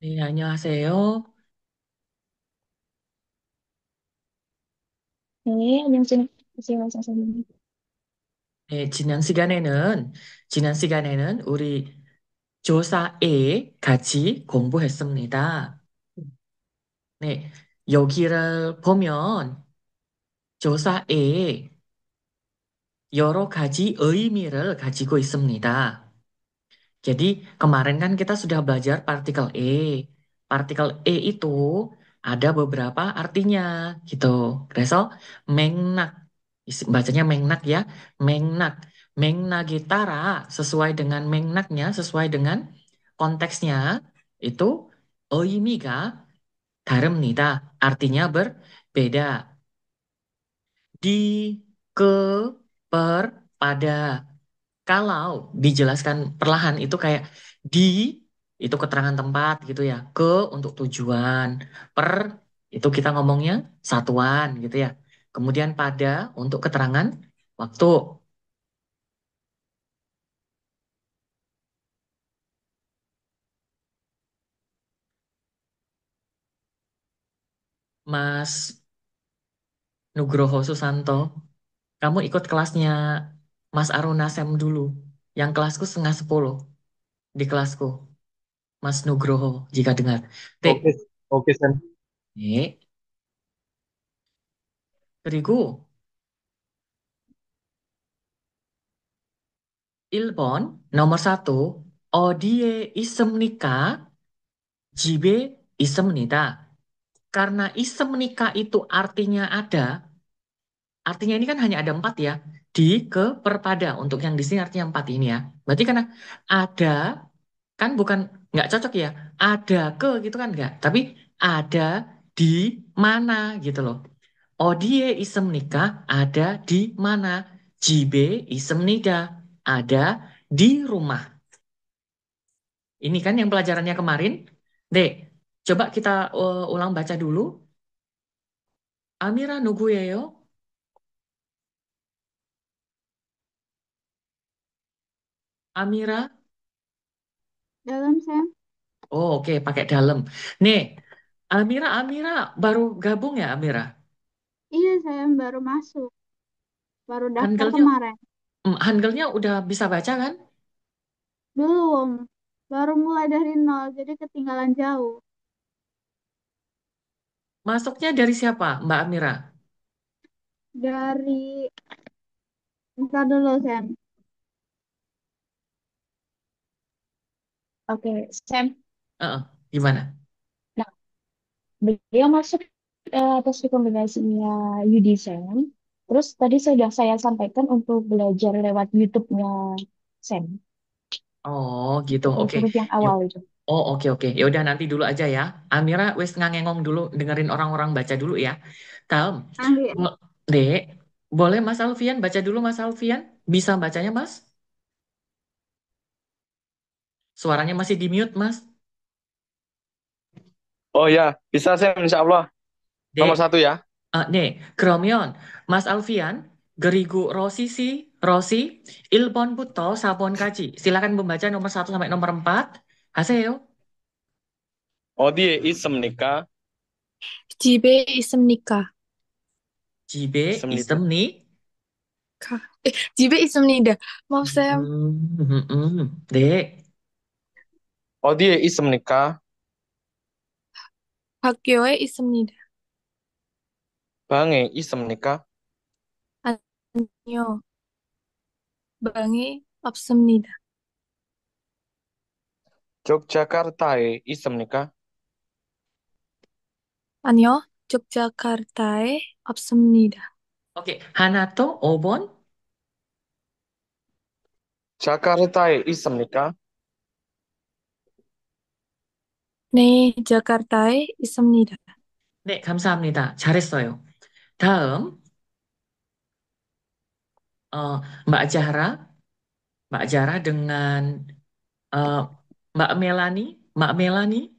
네, 안녕하세요. 네, 안녕하세요. 선생님. 네, 지난 시간에는 우리 조사에 같이 공부했습니다. 네, 여기를 보면 조사에 여러 가지 의미를 가지고 있습니다. Jadi kemarin kan kita sudah belajar partikel E. Partikel E itu ada beberapa artinya gitu. 그래서 맹락, bacanya mengnak ya, mengnak. Mengnagitara sesuai dengan mengnaknya, sesuai dengan konteksnya itu 의미가 다릅니다. Artinya berbeda. Di, ke, per, pada. Kalau dijelaskan perlahan itu kayak di itu keterangan tempat gitu ya, ke untuk tujuan, per itu kita ngomongnya satuan gitu ya. Kemudian pada untuk keterangan waktu. Mas Nugroho Susanto, kamu ikut kelasnya Mas Aruna Sem dulu. Yang kelasku 9:30 di kelasku. Mas Nugroho jika dengar. Dek, Oke, oke, Sen. 네. 그리고 1번 nomor satu 어디에 있습니까? 집에 있습니다. Karena 있습니까 itu artinya ada, artinya ini kan hanya ada empat ya. Di, ke, per, pada. Untuk yang di sini artinya empat ini ya. Berarti karena ada, kan bukan, nggak cocok ya. Ada ke gitu kan nggak. Tapi ada di mana gitu loh. 어디에 있습니까? Ada di mana? 집에 있습니다. Ada di rumah. Ini kan yang pelajarannya kemarin. Dek, coba kita ulang baca dulu. Amira 누구예요? Amira? Dalam, Sam? Oh, oke, pakai dalam. Nih, Amira baru gabung ya, Amira? Iya, Sam baru masuk. Baru daftar Hangelnya, kemarin. Hangelnya udah bisa baca kan? Belum. Baru mulai dari nol, jadi ketinggalan jauh. Masuknya dari siapa, Mbak Amira? Dari... Ntar dulu, Sam. Oke, Sam. Gimana? Nah, beliau masuk atas rekomendasinya Yudi Sam. Terus tadi sudah saya sampaikan untuk belajar lewat YouTube-nya Sam. Oh, gitu. Untuk Oke. huruf yang Yuk. awal itu. Oh, oke oke. Ya udah nanti dulu aja ya. Amira wes ngangengong dulu dengerin orang-orang baca dulu ya. Tam, Anggi. Dek, boleh Mas Alfian baca dulu Mas Alfian? Bisa bacanya Mas? Suaranya masih di mute Mas. Oh ya, bisa, Sen, insya Allah. Nomor Dek, satu ya. 네, 그러면 Mas Alfian, 그리고 로시, 1번부터 4번까지 silakan membaca nomor 1 sampai nomor 4. 하세요. 어디에 있습니까? 집에 있습니까? 집에 있습니다. 있습니? 집에 있습니다. 마쌤 네, 어디에 있습니까? 학교에 있습니다. 방에 있습니까? 아니요, 방에 없습니다. 적자카르타에 있습니까? 아니요, 조카르타에 없습니다. 오케이. 하나 또 5번. 자카르타에 있습니까? 네, 자카르타에 있습니다. 네, 감사합니다. 잘했어요. 다음, Mbak Zahra, Mbak Zahra dengan uh, Mbak Melani, Mbak Melani,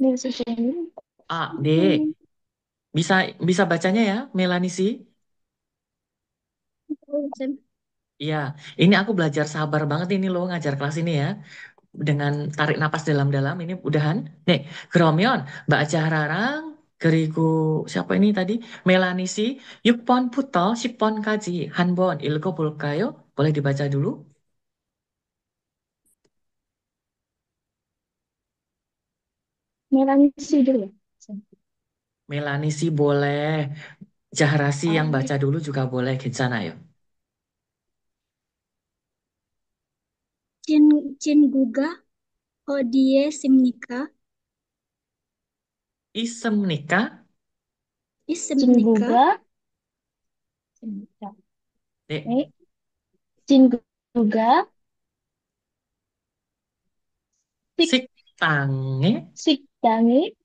Dari sini. A, D. Bisa bisa bacanya ya, Melani sih. Sam. Iya, ini aku belajar sabar banget ini loh ngajar kelas ini ya. dengan tarik napas dalam-dalam ini udahan. 네, 그러면 Mbak Jahra랑 그리고 siapa ini tadi? 멜라니 씨 6번부터 10번까지 한번 읽어볼까요? boleh dibaca dulu? Melanisi dulu. 멜라니 씨 boleh, Zahra sih yang Oh, baca dulu juga boleh, 괜찮아요. 진, 진구가 어디에 있습니까? 있습니까? 있습니까? Jinguga. Sebentar. 네, Nih, Jinguga. Sik, 식당에, Sikdangi.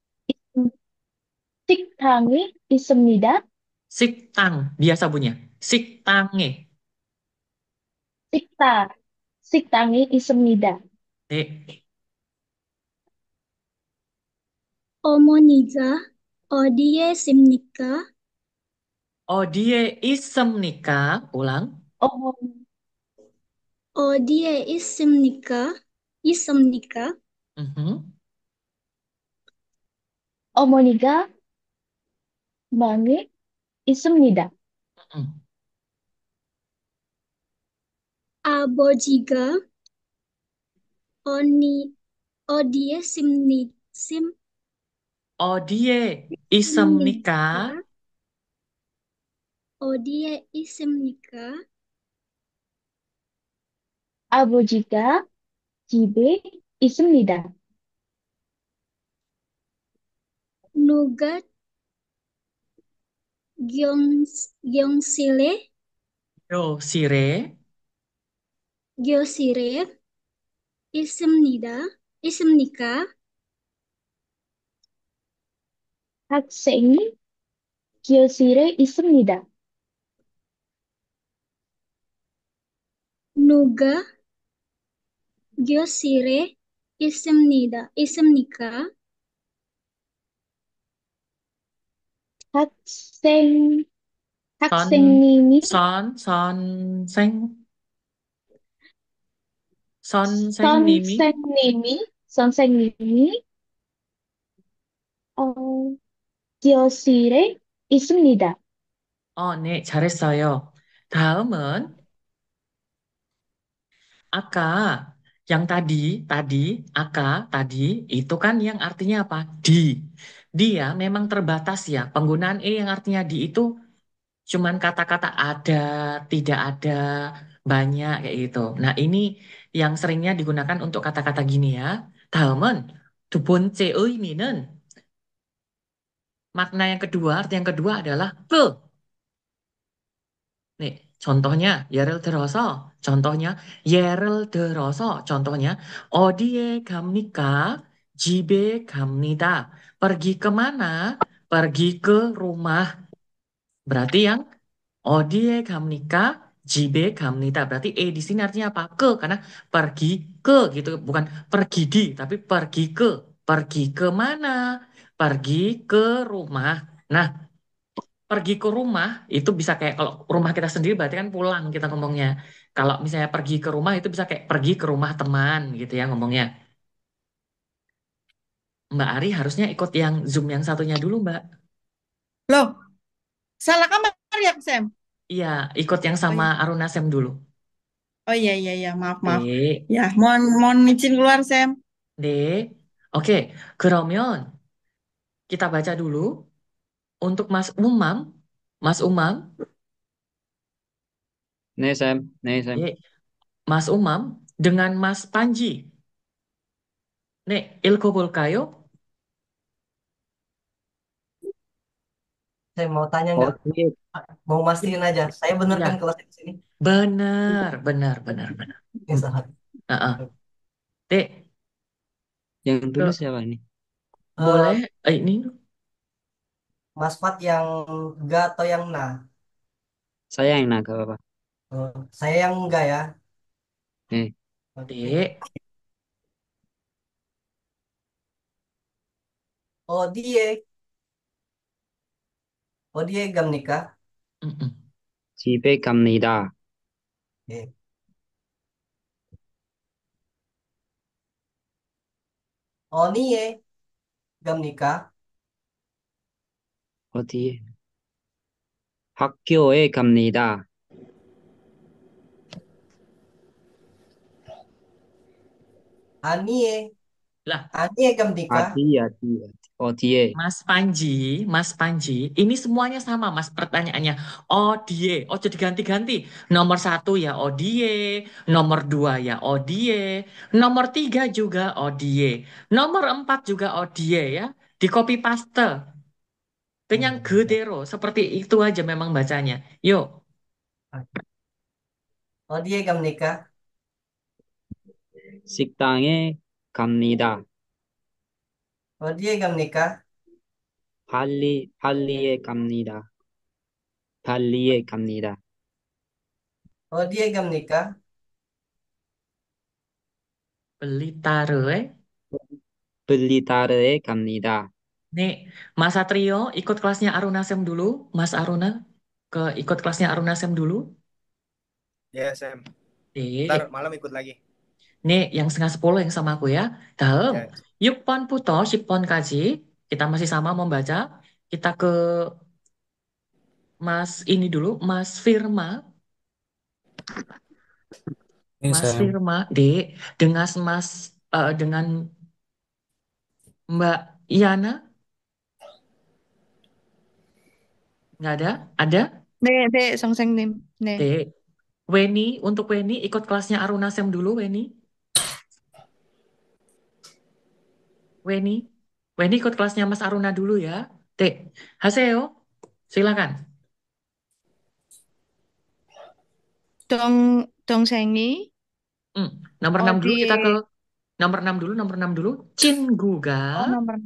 Sikdangi. Ismida. 식당, biasa bunyinya. 식당에, Sikta. Sikdangi. Ismida. 네, 어머니가 어디에 있습니까? 어디에 있습니까? ulang. Oh, 어디에 있습니까? 있습니까? Mhm. Omoniga. Bangi. Ismida. Mhm. 아버지가 어니, 어디에 어디에 있습니까? 있습니까? 어디에 있습니까? Abojika. Jibe. Ismida. 누가 경실에 교실에 교실에 있습니다. 있습니까? Haksengi. Kyosire. Ismida. 누가 교실에 있습니다. 있습니까? Hakseng. 선, Haksengimi. 선생, 선생님이, Sonsengimi. Sonsengimi. Kyosire. Ismida. 네, 잘했어요. 다음은 아까 yang tadi itu kan yang artinya apa? Di. Dia memang terbatas ya. Penggunaan yang artinya di itu cuman kata-kata ada, tidak ada, banyak kayak gitu. Nah, ini yang seringnya digunakan untuk kata-kata gini ya. 다음은 두 번째 의미는 makna yang kedua, arti yang kedua adalah ke. 네, 예를 들어서, contohnya, 어디에 갑니까? 집에 갑니다. Pergi kemana? Pergi ke rumah. Berarti yang 어디에 갑니까? 집에 갑니다. Berarti di sini artinya apa? Ke, karena pergi ke gitu, bukan pergi di, tapi pergi ke. Pergi ke mana? Pergi ke rumah. Nah, pergi ke rumah itu bisa kayak kalau rumah kita sendiri berarti kan pulang kita ngomongnya. Kalau misalnya pergi ke rumah itu bisa kayak pergi ke rumah teman gitu ya ngomongnya. Mbak Ari harusnya ikut yang Zoom yang satunya dulu, Mbak. Loh, salah kamar ya, Sam? Iya, ikut yang Oh sama iya, Aruna Sem dulu. oh iya, iya, iya. Maaf, maaf. Dek, Ya, mohon, mohon izin keluar, Sam. Dek. Oke, 그러면 kita baca dulu untuk Mas Umam. Mas Umam, 네, 쌤. 네, 쌤. Dek, Mas Umam dengan Mas Panji. Nek, 읽어볼까요? Saya mau tanya nggak? 어디에, Mau mastiin aja. Saya bener kan Ya, kelas di sini? benar, benar, benar, benar. Ya, salah. Heeh. Dek, yang ke, tulis siapa ini? boleh Eh, ini Mas Fat yang ga atau yang na? Saya yang naga, Bapak. Saya yang enggak ya. 네, Oke. Dek. Oh dia, oh dia gam nikah. Mm-mm. 집에 갑니다. Oke. 어디에 갑니까? 어디에? 학교에 갑니다. 아니에, Lah, 아니에 갑니까? 어디에? Mas Panji, ini semuanya sama, Mas. Pertanyaannya, Odie, ojo diganti-ganti. Nomor satu ya Odie, nomor dua ya Odie, nomor tiga juga Odie, nomor empat juga Odie ya. Di copy paste, kenyang gedero, seperti itu aja memang bacanya. Yuk, 어디에 갑니까? 식당에 갑니다. 어디에 갑니까? 발리에 갑니다. 발리에 갑니다. 어디에 갑니까? Belitare. 블리다르에 갑니다. Nih, Mas Satrio ikut kelasnya Aruna Sem dulu. Mas Aruna, ikut kelasnya Aruna Sem dulu. Ya, Sam. Ntar Dek. malam ikut lagi. Nih, yang setengah 10 yang sama aku ya. Dalam. Ya. Yuk pon puto, pon kaji. Kita masih sama membaca. Kita ke Mas ini dulu, Mas Firma. Ini Mas Sam. Firma, Dek. Dengan Mbak Yana. Nggak ada? Ada? 네, 선생님. 네. Dek. Weni, untuk Weni ikut kelasnya Aruna Sem dulu, Weni. Weni. Weni ikut kelasnya Mas Aruna dulu ya. Dek. Haseo, silakan. 동생이 Nomor 6 dulu kita ke 어디에, nomor 6 dulu. Cinguga. nomor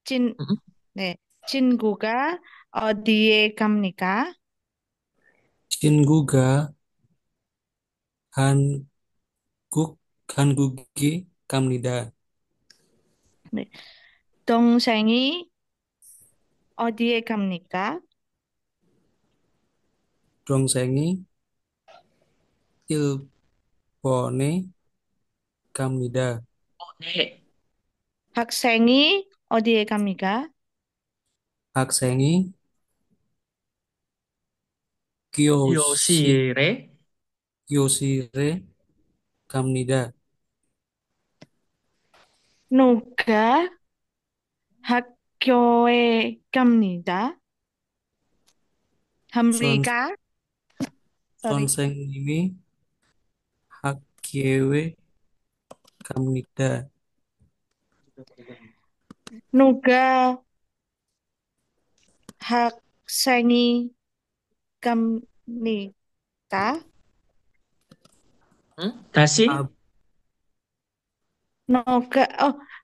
진, Mm-mm. 네, 친구가 어디에 갑니까? 친구가 한국에 갑니다. 네, 동생이 어디에 갑니까? 동생이 일본에 갑니다. Dek. 학생이 어디에 갑니까? 학생이 교실, Yoshire. 교실에 갑니다. 누가 학교에 갑니다. 선, 합니까? Sorry. 선생님이 학교에 갑니다. 누가 학생이 갑니까? Dashi. 아,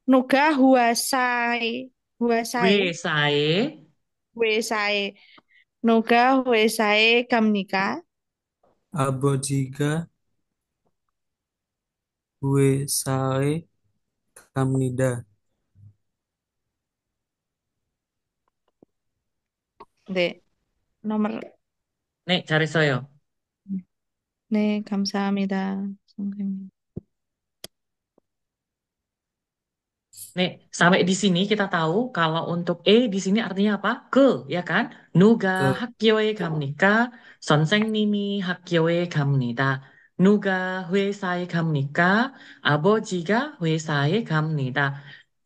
누가 회사에 Wesae. 회사에 누가 회사에 갑니까? 아버지가 회사에 갑니다. 네, nomor. Nih, cari saya. 네, 감사합니다, 선생님. Nih, sampai di sini kita tahu kalau untuk di sini artinya apa? Ke, ya kan? Nuga 그 hakyoe gamnika, sonseng nimi hakyoe gamnida. Nuga 회사에 갑니까? 아버지가 회사에 갑니다.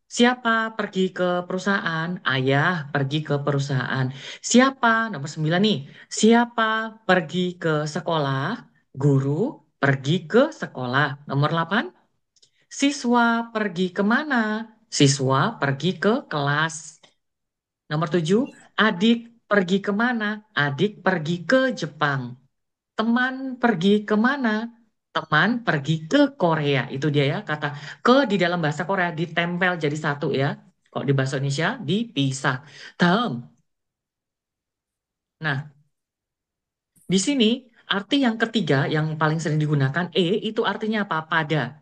Siapa pergi ke perusahaan? Ayah pergi ke perusahaan. Siapa? Nomor 9 nih. Siapa pergi ke sekolah? Guru pergi ke sekolah. Nomor 8. Siswa pergi kemana? Siswa pergi ke kelas. Nomor 7. Adik pergi kemana? Adik pergi ke Jepang. Teman pergi kemana? Teman pergi ke Korea. Itu dia ya, kata ke di dalam bahasa Korea ditempel jadi satu ya. Kok di bahasa Indonesia dipisah. Dalam. Nah, di sini arti yang ketiga yang paling sering digunakan itu artinya apa? Pada.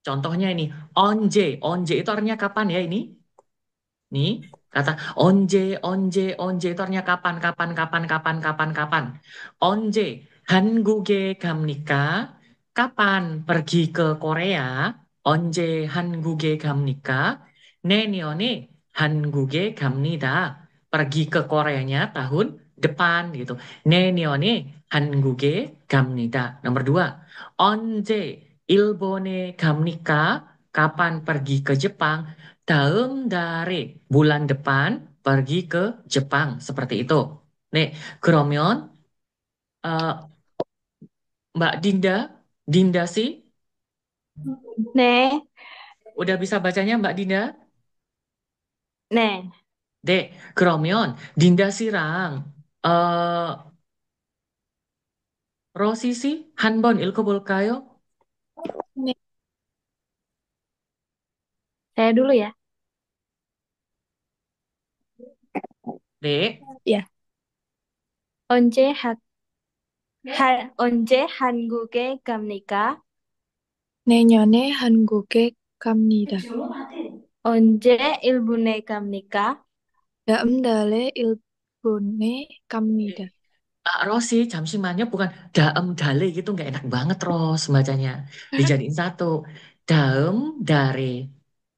Contohnya ini, onje. Onje itu artinya kapan ya ini? Nih, kata onje, onje, onje itu artinya kapan, kapan, kapan, kapan, kapan, kapan. Onje, 한국에 갑니까? Kapan pergi ke Korea? 언제 한국에 갑니까? 내년에 한국에 갑니다. Pergi ke Koreanya tahun depan gitu. 내년에 한국에 갑니다. Nomor dua. 언제 일본에 갑니까? Kapan pergi ke Jepang? 다음 달에 bulan depan pergi ke Jepang. Seperti itu. Nih, 그러면 uh, Mbak Dinda, Dinda sih, 네, udah bisa bacanya Mbak Dinda? 네. 네, 그러면 딘다 씨랑 어, 로시 씨 한번 읽어볼까요? 네, Saya dulu ya. 네, ya. 언제 언제 한국에 갑니까? 내년에 한국에 갑니다. 언제 일본에 갑니까? 다음 달에 일본에 갑니다. Rosi, 잠시만요. Bukan daem dale gitu, nggak enak banget Ros bacanya. Dijadiin satu. Daem dare,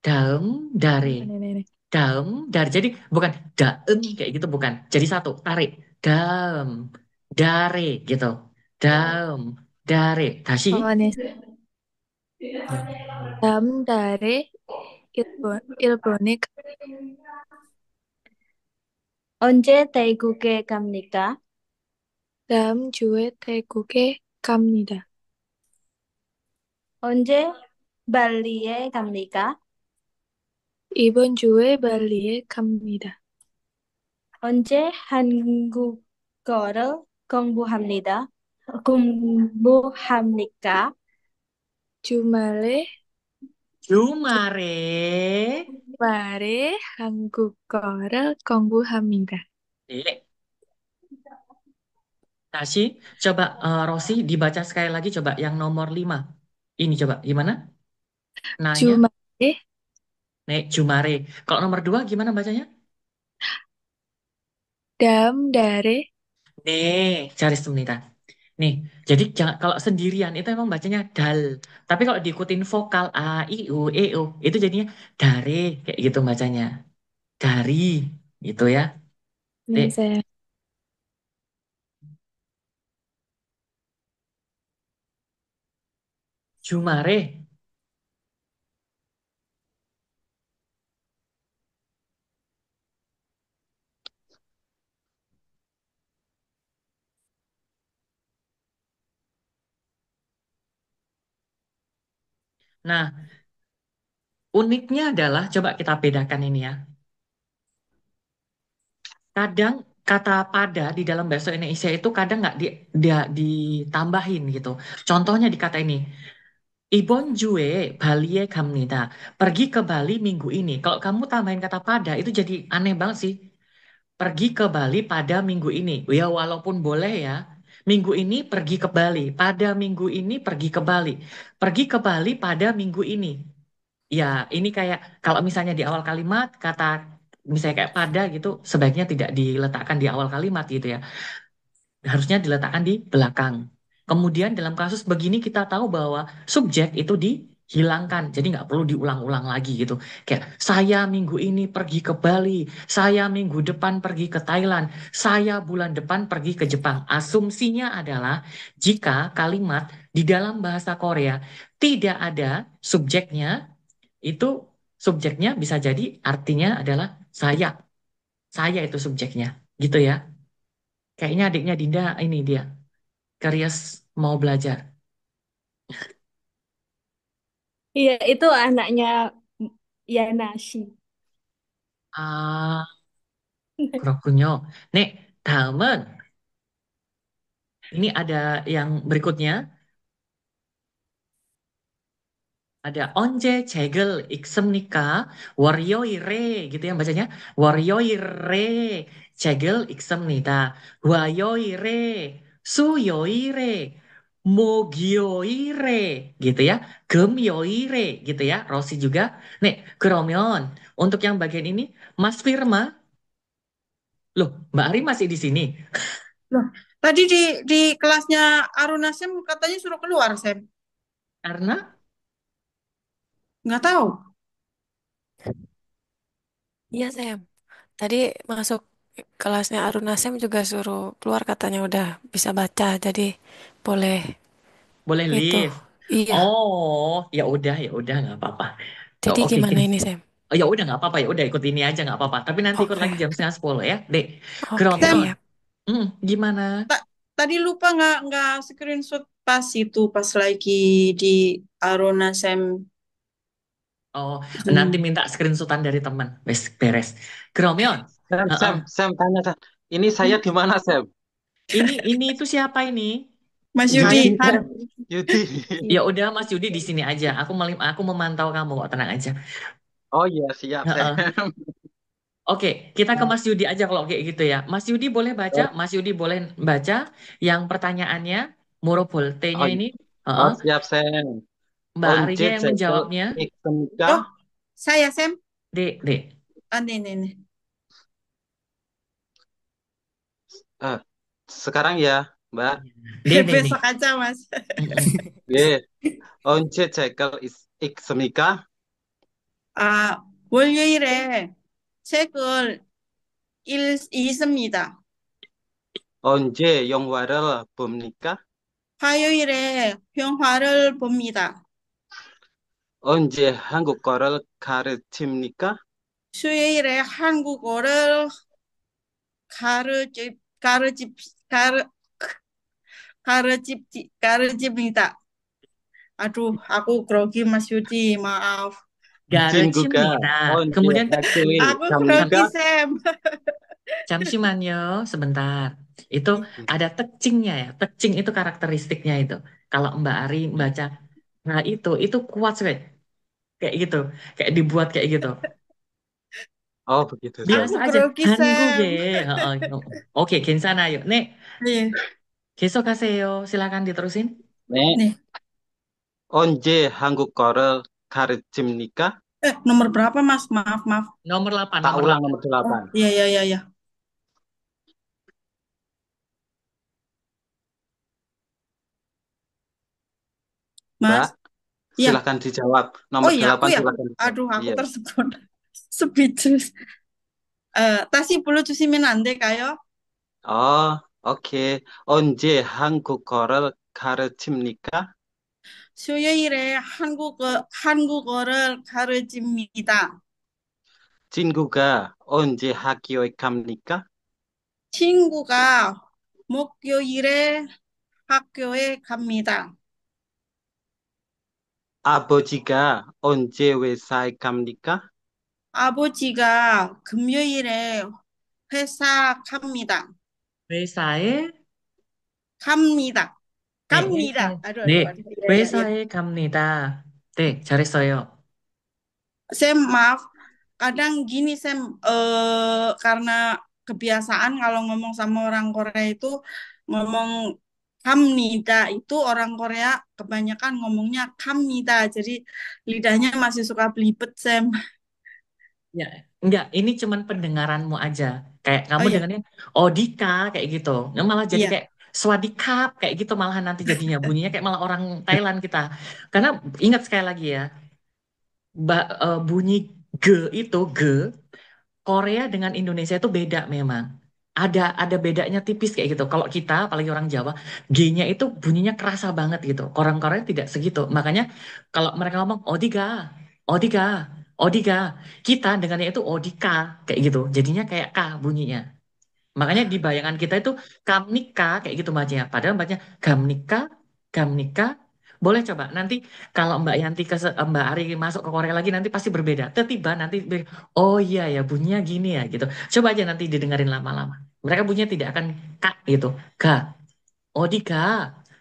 daem dare, 네네네. daem dare. Jadi bukan daem kayak gitu, bukan. Jadi satu, tarik. Daem, dare gitu. Daem, dare. 다시. 네. 다, 다음 달에 일본에 언제 태국에 갑니까? 다음 주에 태국에 갑니다. 언제 발리에 갑니까? 이번 주에 발리에 갑니다. 언제 한국어를 공부합니까? 주말에 주말에. 말에 한국어를 공부합니다. 네. Tashi, coba Rosi dibaca sekali lagi coba yang nomor 5. Ini coba gimana? Nanya, 주말에 nek Jumare. Kalau nomor 2 gimana bacanya? 다음 달에 Nih, cari semenita. Nih, jadi jangan kalau sendirian itu emang bacanya dal. Tapi kalau diikutin vokal a, i, u, e, o, itu jadinya dare kayak gitu bacanya. Dari gitu ya. Dek, 네, saya Jumare. Nah, uniknya adalah coba kita bedakan ini ya. Kadang kata pada di dalam bahasa Indonesia itu kadang nggak dia ditambahin gitu. Contohnya di kata ini, Ibon Jue Balie Kamnida. Pergi ke Bali minggu ini. Kalau kamu tambahin kata pada itu jadi aneh banget sih. Pergi ke Bali pada minggu ini. Ya walaupun boleh ya. Minggu ini pergi ke Bali. Pada minggu ini pergi ke Bali. Pergi ke Bali pada minggu ini. Ya, ini kayak kalau misalnya di awal kalimat kata misalnya kayak pada gitu sebaiknya tidak diletakkan di awal kalimat gitu ya. Harusnya diletakkan di belakang. Kemudian dalam kasus begini kita tahu bahwa subjek itu dihilangkan. Jadi nggak perlu diulang-ulang lagi gitu. Kayak saya minggu ini pergi ke Bali, saya minggu depan pergi ke Thailand, saya bulan depan pergi ke Jepang. Asumsinya adalah jika kalimat di dalam bahasa Korea tidak ada subjeknya, itu subjeknya bisa jadi artinya adalah saya. Saya itu subjeknya. Gitu ya. Kayaknya adiknya Dinda ini dia. Karyas mau belajar. Iya, itu anaknya Yanashi. 아, 그렇군요. 네, 다음은 ini ada yang berikutnya. Ada onje cegel iksemnika 월요일에 gitu ya bacanya. 월요일에 cegel iksemnida. 화요일에 수요일에 목요일에 gitu ya. 금요일에 gitu ya. Rosi juga. Nih, 그러면 untuk yang bagian ini Mas Firma, loh, Mbak Ari masih di sini. Loh, tadi di kelasnya Aruna Sem katanya suruh keluar, Sem. Karena Nggak tahu. Iya, Sam. Tadi masuk kelasnya Aruna Sam juga suruh keluar katanya udah bisa baca, jadi boleh Boleh itu. live. Iya. Oh, ya udah nggak apa-apa. Oh, Jadi oke, gimana gini. ini, Sam? Oh, ya udah nggak apa-apa, ya udah ikut ini aja nggak apa-apa. Tapi nanti ikut Oke. lagi jam setengah 10 ya, Dek. Oke, Sam, Gromion. siap. Gimana? tadi lupa nggak screenshot pas itu pas lagi di Arona Sam Oh, nanti Zoom. minta screenshotan dari teman. Wes, beres. Gromion. Sam, Heeh. Sam, Sam, tanya, Sam. Ini saya di mana, Sam? Ini itu siapa ini? Mas Saya Yudi, Yudi, Sam. Yudi. ya udah Mas Yudi di sini aja. Aku memantau kamu kok, tenang aja. Oh iya, siap, Sam. Heeh. Oke, kita ke Mas Yudi aja kalau kayak gitu ya. Mas Yudi boleh baca, Oh, Mas Yudi boleh baca yang pertanyaannya Murobolte-nya oh, ini. oh, Heeh. siap, Sam. Mbak Once Arya yang cekel menjawabnya. ikemika. oh saya Sam, Dek. nih. Eh, sekarang ya, Mbak. Dek. Besok aja Mas. Mm-mm. 예. 언제 제가 읽습니까? 월요일에 책을 읽습니다. 언제 영화를 봅니까? 화요일에 영화를 봅니다. 언제 한국어를 가르칩니까? 수요일에 한국어를 가르치 가르치 가르 가르칩니다. Aduh, aku grogi Mas Yudi, maaf. 친구가 Garachimnida. 언제 Kemudian 학교에 Aku grogi 갑니까? Sam. Jamsimanyo, sebentar. Itu ada tekcingnya ya. Tekcing itu karakteristiknya itu. Kalau Mbak Ari baca, nah itu kuat sekali. Kayak gitu. Kayak dibuat kayak gitu. begitu, Sam. Aku Biasa aja. grogi Hanguge. Sam. Heeh. Oke, 괜찮아 ayo. Nek, Nih, 계속하세요. Silakan diterusin. 네. nih. 언제 한국어를 가르칩니까? Nomor berapa Mas? Maaf. Nomor 8, Tak nomor ulang 8. nomor 8. Iya. Mbak, Mas, iya. silakan dijawab. Oh Nomor iya, aku 8 ya. silakan dijawab. Aduh, aku Iya. tersebut speechless. 다시 불러주시면 안 될까요? 오케이. 언제 한국어를 가르칩니까? 수요일에 한국어를 가르칩니다. 친구가 언제 학교에 갑니까? 친구가 목요일에 학교에 갑니다. 아버지가 언제 회사에 갑니까? 아버지가 금요일에 회사 갑니다. 회사에 갑니다. 네, 갑니다. 회사에 아주. 네, 예. 회사에 갑니다. 네, 잘했어요. Sam, maaf. Kadang gini, Sam, karena kebiasaan kalau ngomong sama orang Korea itu ngomong kamnida itu orang Korea kebanyakan ngomongnya kamnida. Jadi lidahnya masih suka belibet, Sam. Ya, enggak, ini cuman pendengaranmu aja. Kayak kamu Oh ya, dengannya Odika kayak gitu. Nah, malah jadi iya. kayak Swadikap kayak gitu malahan nanti jadinya bunyinya kayak malah orang Thailand kita. Karena ingat sekali lagi ya, bunyi G itu G Korea dengan Indonesia itu beda memang. Ada bedanya tipis kayak gitu. Kalau kita, apalagi orang Jawa, G-nya itu bunyinya kerasa banget gitu. Orang Korea tidak segitu. Makanya kalau mereka ngomong Odika, Odika, Odika, kita dengannya itu Odika kayak gitu. Jadinya kayak K bunyinya. Makanya di bayangan kita itu Kamnika kayak gitu bacanya. Padahal bacanya Gamnika, Gamnika. Boleh coba nanti kalau Mbak Yanti Mbak Ari masuk ke Korea lagi nanti pasti berbeda. Tiba nanti oh iya ya bunyinya gini ya gitu. Coba aja nanti didengarin lama-lama. Mereka bunyinya tidak akan kak gitu. Ga. Odika.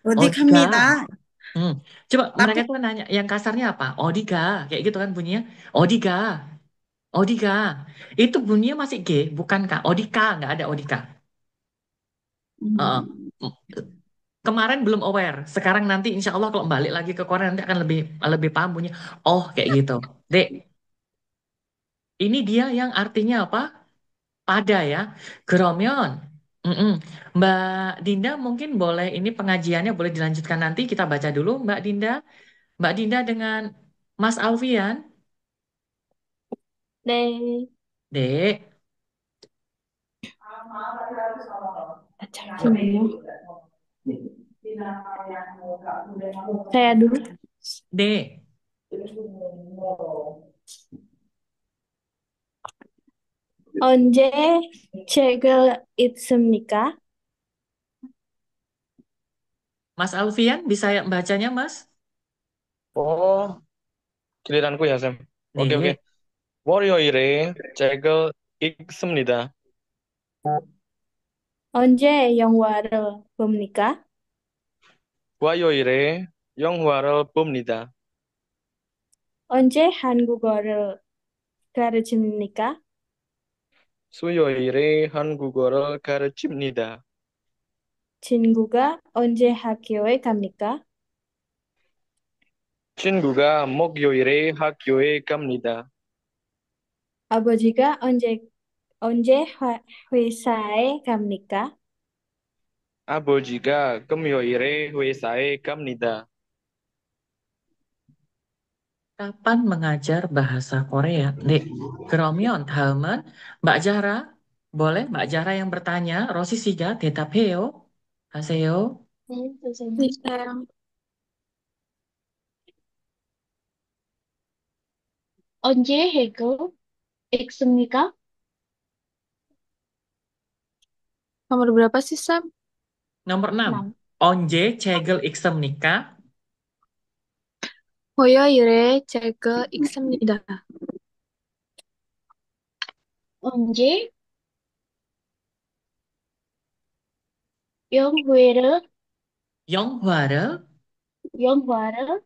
Odi Odika. 갑니다. Hmm. Coba Tapi mereka tuh nanya yang kasarnya apa? Odika. Kayak gitu kan bunyinya. Odika. Odika. Itu bunyinya masih G, bukan K. Odika, nggak ada Odika. Heeh. Kemarin belum aware. Sekarang nanti insya Allah kalau balik lagi ke Korea nanti akan lebih lebih paham bunyi. Oh kayak gitu. Dek, ini dia yang artinya apa? Pada ya. Geromyon. Mm-mm. Mbak Dinda mungkin boleh ini pengajiannya boleh dilanjutkan nanti kita baca dulu Mbak Dinda. Mbak Dinda dengan Mas Alfian, 네. Dek, 잠시만요. saya dulu. Dek. 언제 책을 읽습니까? Mas Alfian, bisa ya bacanya, Mas? Oh, giliranku ya, Sam. Oke, oke. Dek. 월요일에 책을 읽습니다. 언제 영화를 봅니까? 화요일에 영화를 봅니다. 언제 한국어를 가르칩니까? 수요일에 한국어를 가르칩니다. 친구가 언제 학교에 갑니까? 친구가 목요일에 학교에 갑니다. 아버지가 언제 회사에 갑니까? 아버지가 금요일에 회사에 갑니다. Kapan mengajar bahasa Korea? Dek, 그러면 다음은 Mbak Zahra. Boleh Mbak Zahra yang bertanya. Rosi Siga, 대답해요. 하세요. 네, 선생님. 네, 쌤. 언제 해고 읽습니까? Nomor berapa sih, Sam? Nomor 6. 6. 언제 책을 읽습니까? 화요일에 책을 읽습니다. 언제 영화를 영화를 영화를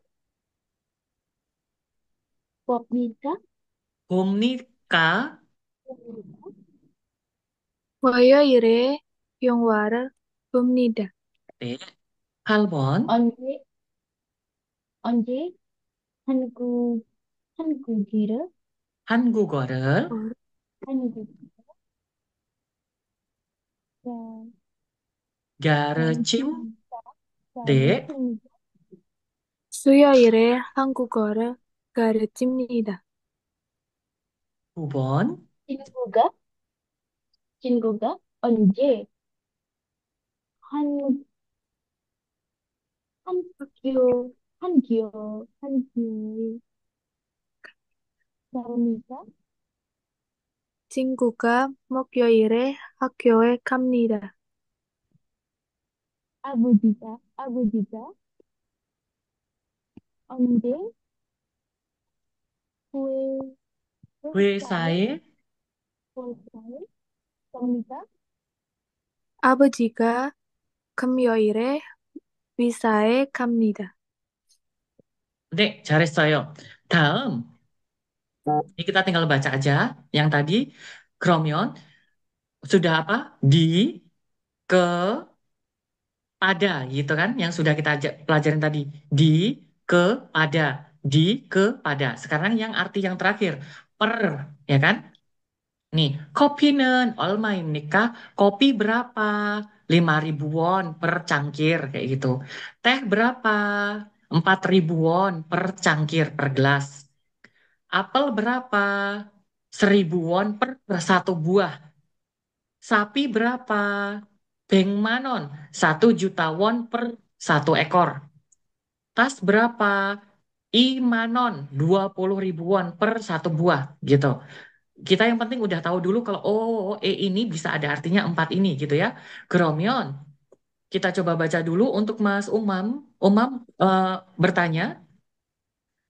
봅니까? 봅니까? 화요일에 영화를 봅니다. 네. 8번. 언제 한국어를 한국어를 한국어 가르침. 네. 가르칩니다. 수요일에 한국어를 가르칩니다. 9번. 친구가 언제 한 한교에 갑니까? 친구가 목요일에 학교에 갑니다. 아버지가 언제 회- 회사에 회사에 회사에 갑니까? 아버지가 금요일에 회사에 갑니다. 네, 잘했어요. 다음. Ini kita tinggal baca aja yang tadi. Kromion sudah apa? Di, ke, pada gitu kan yang sudah kita pelajarin tadi. Di, ke, pada. Di, ke, pada. Sekarang yang arti yang terakhir. Per, ya kan? Nih, kopi는 nikah. Kopi berapa? 5.000 won per cangkir kayak gitu. Teh berapa? 4.000 won per cangkir per gelas. Apel berapa? 1.000 won per satu buah. Sapi berapa? Beng manon. 1 juta won per satu ekor. Tas berapa? I manon. 20.000 won per satu buah gitu. Kita yang penting udah tahu dulu kalau ini bisa ada artinya 4 ini gitu ya. Keromion. Kita coba baca dulu untuk Mas Umam. Umam bertanya.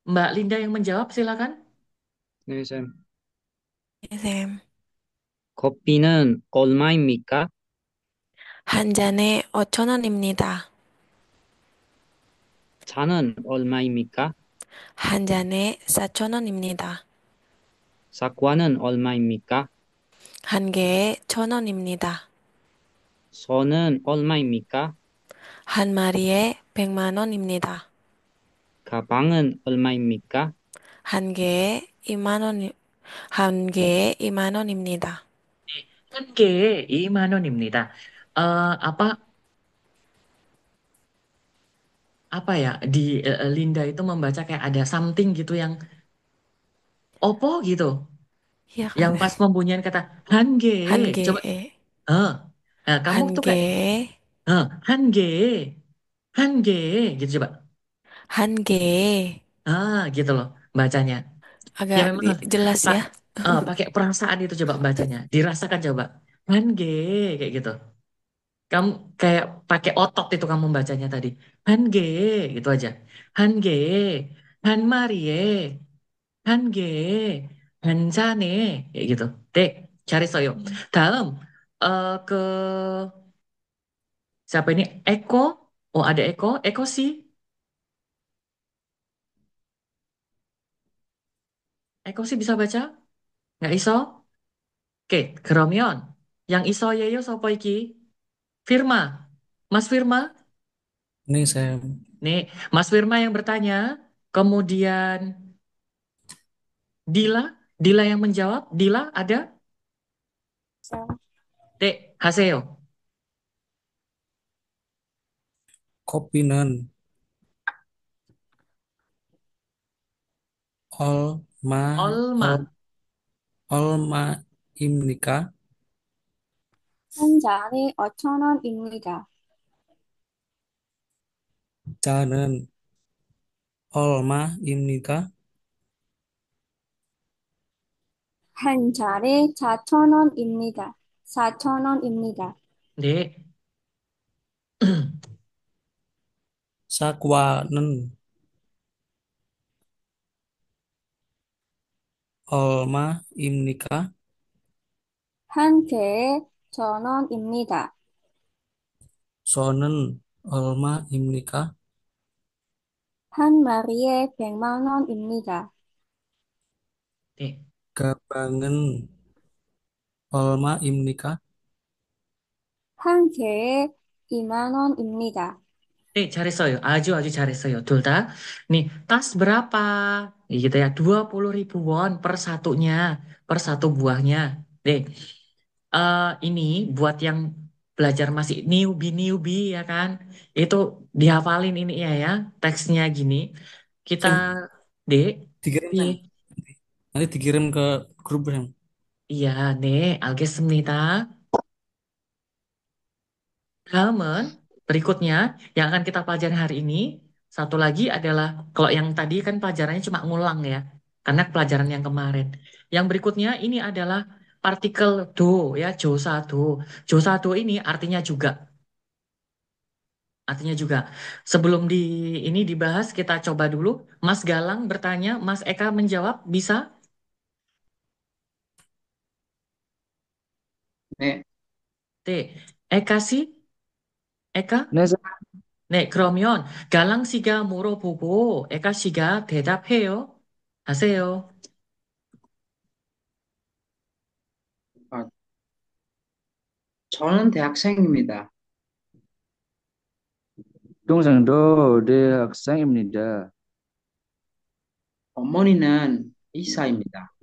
Mbak Linda yang menjawab silakan. 네, 쌤. 네, 쌤. 커피는 얼마입니까? 한 잔에 5,000원입니다. 차는 얼마입니까? 한 잔에 4,000원입니다. 사과는 얼마입니까? 한 개에 1,000원입니다. 소는 얼마입니까? 한 마리에 100만 원입니다. 가방은 얼마입니까? 한 개에 2만 원, 한 개에 2만 원입니다. 한 개에 2만 원입니다. apa apa ya di Linda itu membaca kayak ada something gitu yang opo gitu. Iya Yang kan? pas pembunyian kata hange. Hange, Coba eh nah, kamu tuh hange, kayak hange. Hange gitu coba. hange. Gitu loh bacanya. Ya Agak memang jelas Pak ya. pakai perasaan itu coba bacanya. Dirasakan coba. Hange kayak gitu. Kamu kayak pakai otot itu kamu bacanya tadi. Hange gitu aja. Hange, Han Marie, Hange, Hanjane kayak gitu. Dek, cari soyo. Dalam ke siapa ini? Eko. Oh, ada Eko. Eko sih. Eko sih bisa baca? Nggak iso? Oke, Geromion. Yang iso yeyo sopo iki? Firma. Mas Firma. Ini saya Nih, Mas Firma yang bertanya. Kemudian Dila. Dila yang menjawab. Dila ada? Dek, Haseo. kopinan olma ol, Olma. ol마입니까? 한 잔에 5천 원입니다. 자는 얼마입니까? 한 잔에 4천 원입니다. 4천 원입니다. Dek. 사과는 얼마입니까? 한 개에 1,000원입니다. 소는 얼마입니까? 한 마리에 100만 원입니다. Dek. 가방은 얼마입니까? 한 개에 2만 원입니다. 잘했어요. Aju 잘했어요. Dul ta. Nih, tas berapa? Gitu ya, 20.000 won per satunya, per satu buahnya. Deh, ini buat yang belajar masih newbie-newbie ya kan. Itu dihafalin ini ya, teksnya gini. Kita, Sam, Dek, dikirim iya, Sam. Nanti dikirim ke grup Sam. iya, Dek, 알겠습니다. Halaman berikutnya yang akan kita pelajari hari ini, satu lagi adalah kalau yang tadi kan pelajarannya cuma ngulang ya, karena pelajaran yang kemarin. Yang berikutnya ini adalah partikel do ya, jo satu. Jo satu ini artinya juga, artinya juga. Sebelum ini dibahas, kita coba dulu. Mas Galang bertanya, Mas Eka menjawab, bisa? 네, T. Eka sih? Eka? 네, 네, 그러면 갈랑 씨가 물어보고 에가 씨가 대답해요. 하세요. 아, 저는 대학생입니다. 동생도 대학생입니다. 어머니는 의사입니다.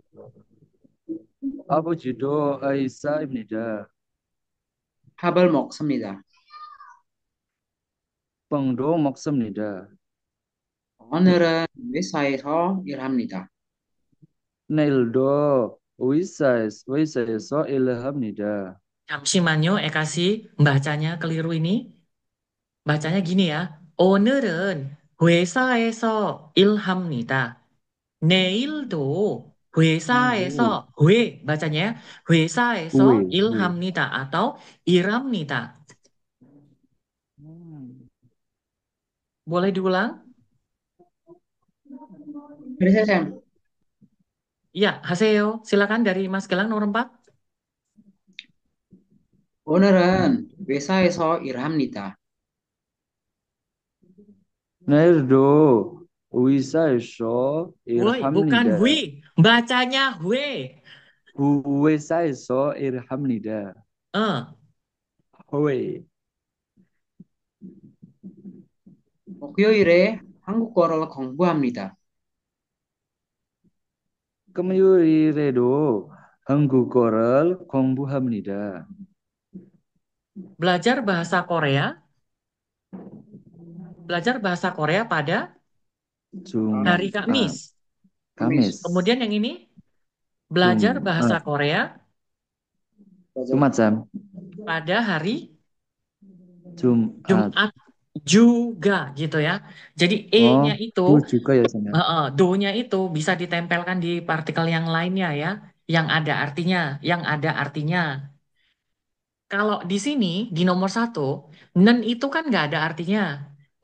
아버지도 의사입니다. 밥을 먹습니다. 빵도 먹습니다. 오늘은 회사에서 일합니다. 내일도 회사에서 일합니다. 잠시만요, 에가 씨. bacanya keliru ini. bacanya gini ya. 오늘은 회사에서 일합니다. 내일도 회사에서 bacanya ya. 회사에서 왜? 일합니다 atau 일합니다. Boleh diulang? Dari saya, Sam. Iya, 하세요. Silakan dari Mas Galang nomor 4. 오늘은 회사에서 일합니다. 내일도 회사에서 Woi, bukan 일합니다. hui. Bacanya hui. 회사에서 일합니다. 왜? 목요일에 한국어를 공부합니다. 금요일에도 한국어를 공부합니다. Belajar bahasa Korea. belajar bahasa Korea pada hari Jumat. Kamis. Kamis. Kemudian yang ini belajar bahasa Jumat. Korea Jumat, Sam. pada hari Jumat. Jumat juga gitu ya. Jadi Oh, E-nya itu, itu juga ya, Sam, ya? do-nya itu bisa ditempelkan di partikel yang lainnya ya, yang ada artinya, yang ada artinya. Kalau di sini, di nomor satu, nen itu kan nggak ada artinya.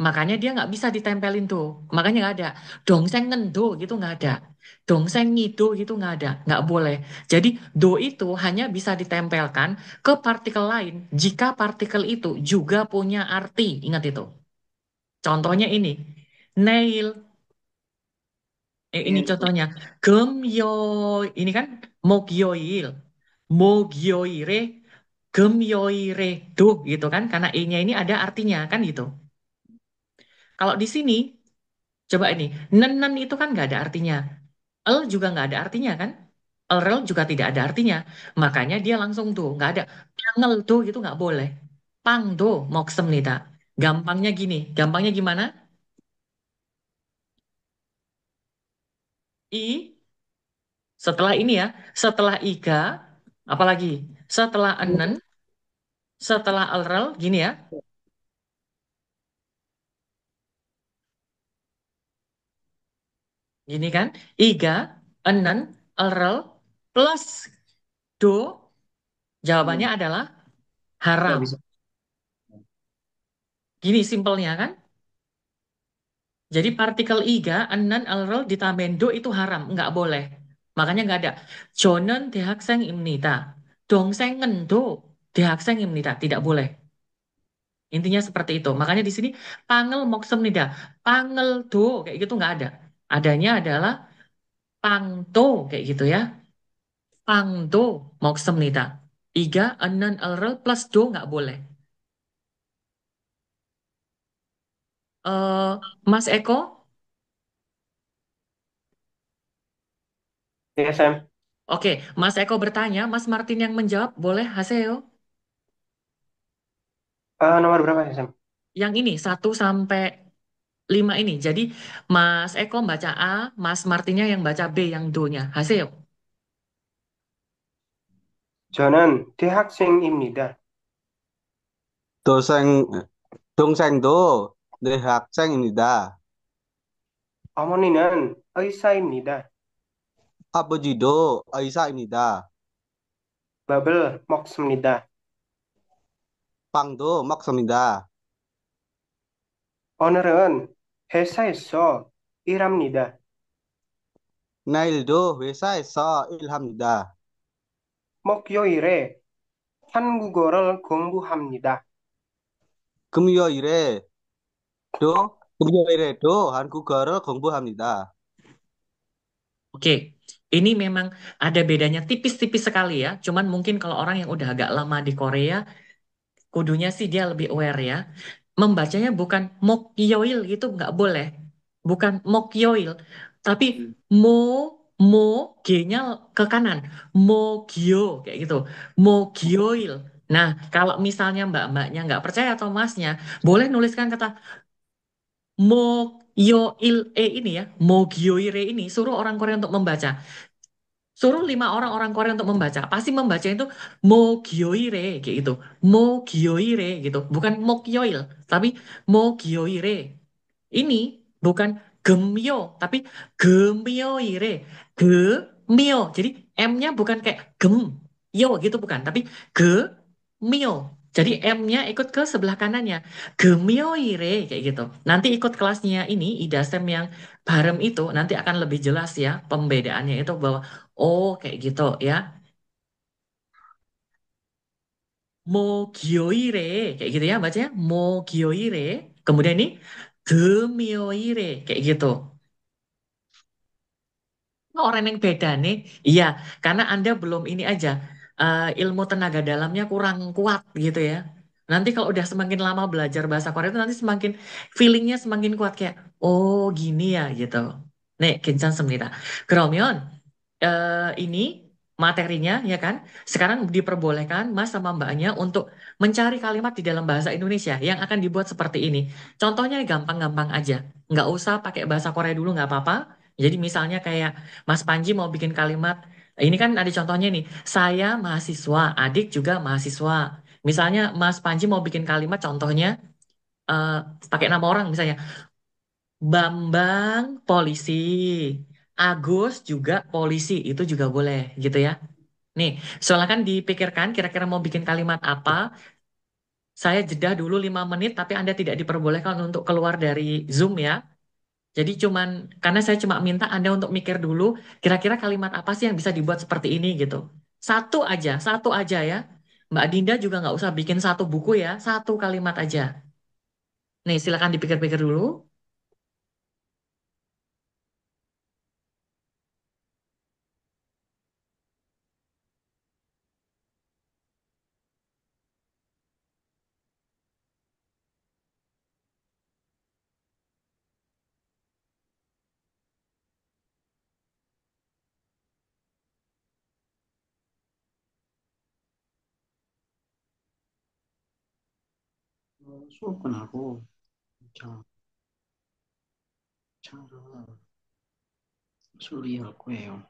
Makanya dia nggak bisa ditempelin tuh. Makanya nggak ada. Dongseng ngendo gitu nggak ada. Dongseng ngido gitu nggak ada. Nggak boleh. Jadi do itu hanya bisa ditempelkan ke partikel lain jika partikel itu juga punya arti. Ingat itu. Contohnya ini. Nail. Ini contohnya. Gemyo. Ini kan mogyoil. Mogyoire. Gemyoire. Tuh gitu kan. Karena E-nya ini ada artinya kan gitu. Kalau di sini, coba ini. Nenen itu kan nggak ada artinya. El juga nggak ada artinya kan. Elrel juga tidak ada artinya. Makanya dia langsung tuh. Nggak ada. Pangel tuh gitu nggak boleh. Pang do moksem nita. Gampangnya gini. Gampangnya gimana? I setelah ini ya. Setelah iga. Apalagi? Setelah enen. Setelah elrel. Gini ya. Gini kan. Iga. Enen. Elrel. Plus do. Jawabannya adalah Nggak haram. bisa. Gini simpelnya kan. Jadi partikel iga, enen, elrel ditambahin do itu haram. Nggak boleh. Makanya nggak ada. Jonen dehakseng imnita. Dongseng ngendo dehakseng imnita. Tidak boleh. Intinya seperti itu. Makanya di sini pangel moksem nida. Pangel do kayak gitu nggak ada. Adanya adalah pangto kayak gitu ya. Pangto moksem nida. Iga, enen, elrel plus do nggak boleh. eh Mas Eko, Ya, Sam. oke, Mas Eko bertanya, Mas Martin yang menjawab, boleh Haseo? Nomor berapa ya, Sam? Yang ini, 1 sampai 5 ini. Jadi, Mas Eko baca A, Mas Martinnya yang baca B, yang Do-nya. Haseo. 저는 대학생입니다. 도생, 동생도 네 학생입니다. 어머니는 의사입니다. 아버지도 의사입니다. 밥을 먹습니다. 빵도 먹습니다. 오늘은 회사에서 일합니다. 내일도 회사에서 일합니다. 목요일에 한국어를 공부합니다. 금요일에도 금요일에도 한국어를 공부합니다. Oke, ini memang ada bedanya tipis-tipis sekali ya. Cuman mungkin kalau orang yang udah agak lama di Korea, kudunya sih dia lebih aware ya. Membacanya bukan mokyoil gitu nggak boleh. Bukan mokyoil. Tapi mo, mo, G-nya ke kanan. Mogyo, kayak gitu. Mogyoil. Nah, kalau misalnya mbak-mbaknya nggak percaya atau masnya, boleh nuliskan kata mogyoil ini ya. Mogyoire ini, suruh orang Korea untuk membaca. Suruh 5 orang orang Korea untuk membaca. Pasti membaca itu mogyoire kayak gitu. Mogyoire gitu. Bukan mokyoil, tapi mogyoire. Ini bukan gemyo, tapi gemyoire. Gemyo. Jadi M-nya bukan kayak gem, yo gitu bukan, tapi gemyo. Jadi M-nya ikut ke sebelah kanannya. Gemyoire kayak gitu. Nanti ikut kelasnya ini, Idasem yang barem itu, nanti akan lebih jelas ya pembedaannya itu bahwa oh kayak gitu ya. Mogyoire kayak gitu ya bacanya. Mogyoire. Kemudian ini gemyoire kayak gitu. Oh, orang yang beda nih. Iya, karena Anda belum ini aja. Ilmu tenaga dalamnya kurang kuat gitu ya. Nanti kalau udah semakin lama belajar bahasa Korea itu nanti semakin feelingnya semakin kuat kayak oh gini ya gitu. 네, 괜찮습니다. 그러면 ini materinya, ya kan? Sekarang diperbolehkan Mas sama Mbaknya untuk mencari kalimat di dalam bahasa Indonesia yang akan dibuat seperti ini. Contohnya gampang-gampang aja. Nggak usah pakai bahasa Korea dulu, nggak apa-apa. Jadi misalnya kayak Mas Panji mau bikin kalimat, ini kan ada contohnya nih, saya mahasiswa, adik juga mahasiswa. Misalnya Mas Panji mau bikin kalimat contohnya, eh, pakai nama orang misalnya, Bambang polisi, Agus juga polisi, itu juga boleh gitu ya. Nih, silakan dipikirkan kira-kira mau bikin kalimat apa. Saya jeda dulu 5 menit, tapi Anda tidak diperbolehkan untuk keluar dari Zoom ya. Jadi karena saya cuma minta Anda untuk mikir dulu, kira-kira kalimat apa sih yang bisa dibuat seperti ini gitu. Satu aja ya. Mbak Dinda juga nggak usah bikin satu buku ya, satu kalimat aja. Nih, silakan dipikir-pikir dulu. 수업은 하고, 자, 차를 수리할 거예요.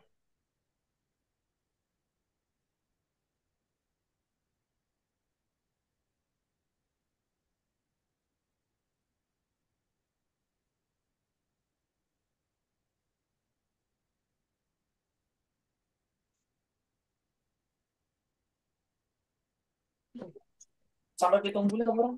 Sampai hitung bulan orang.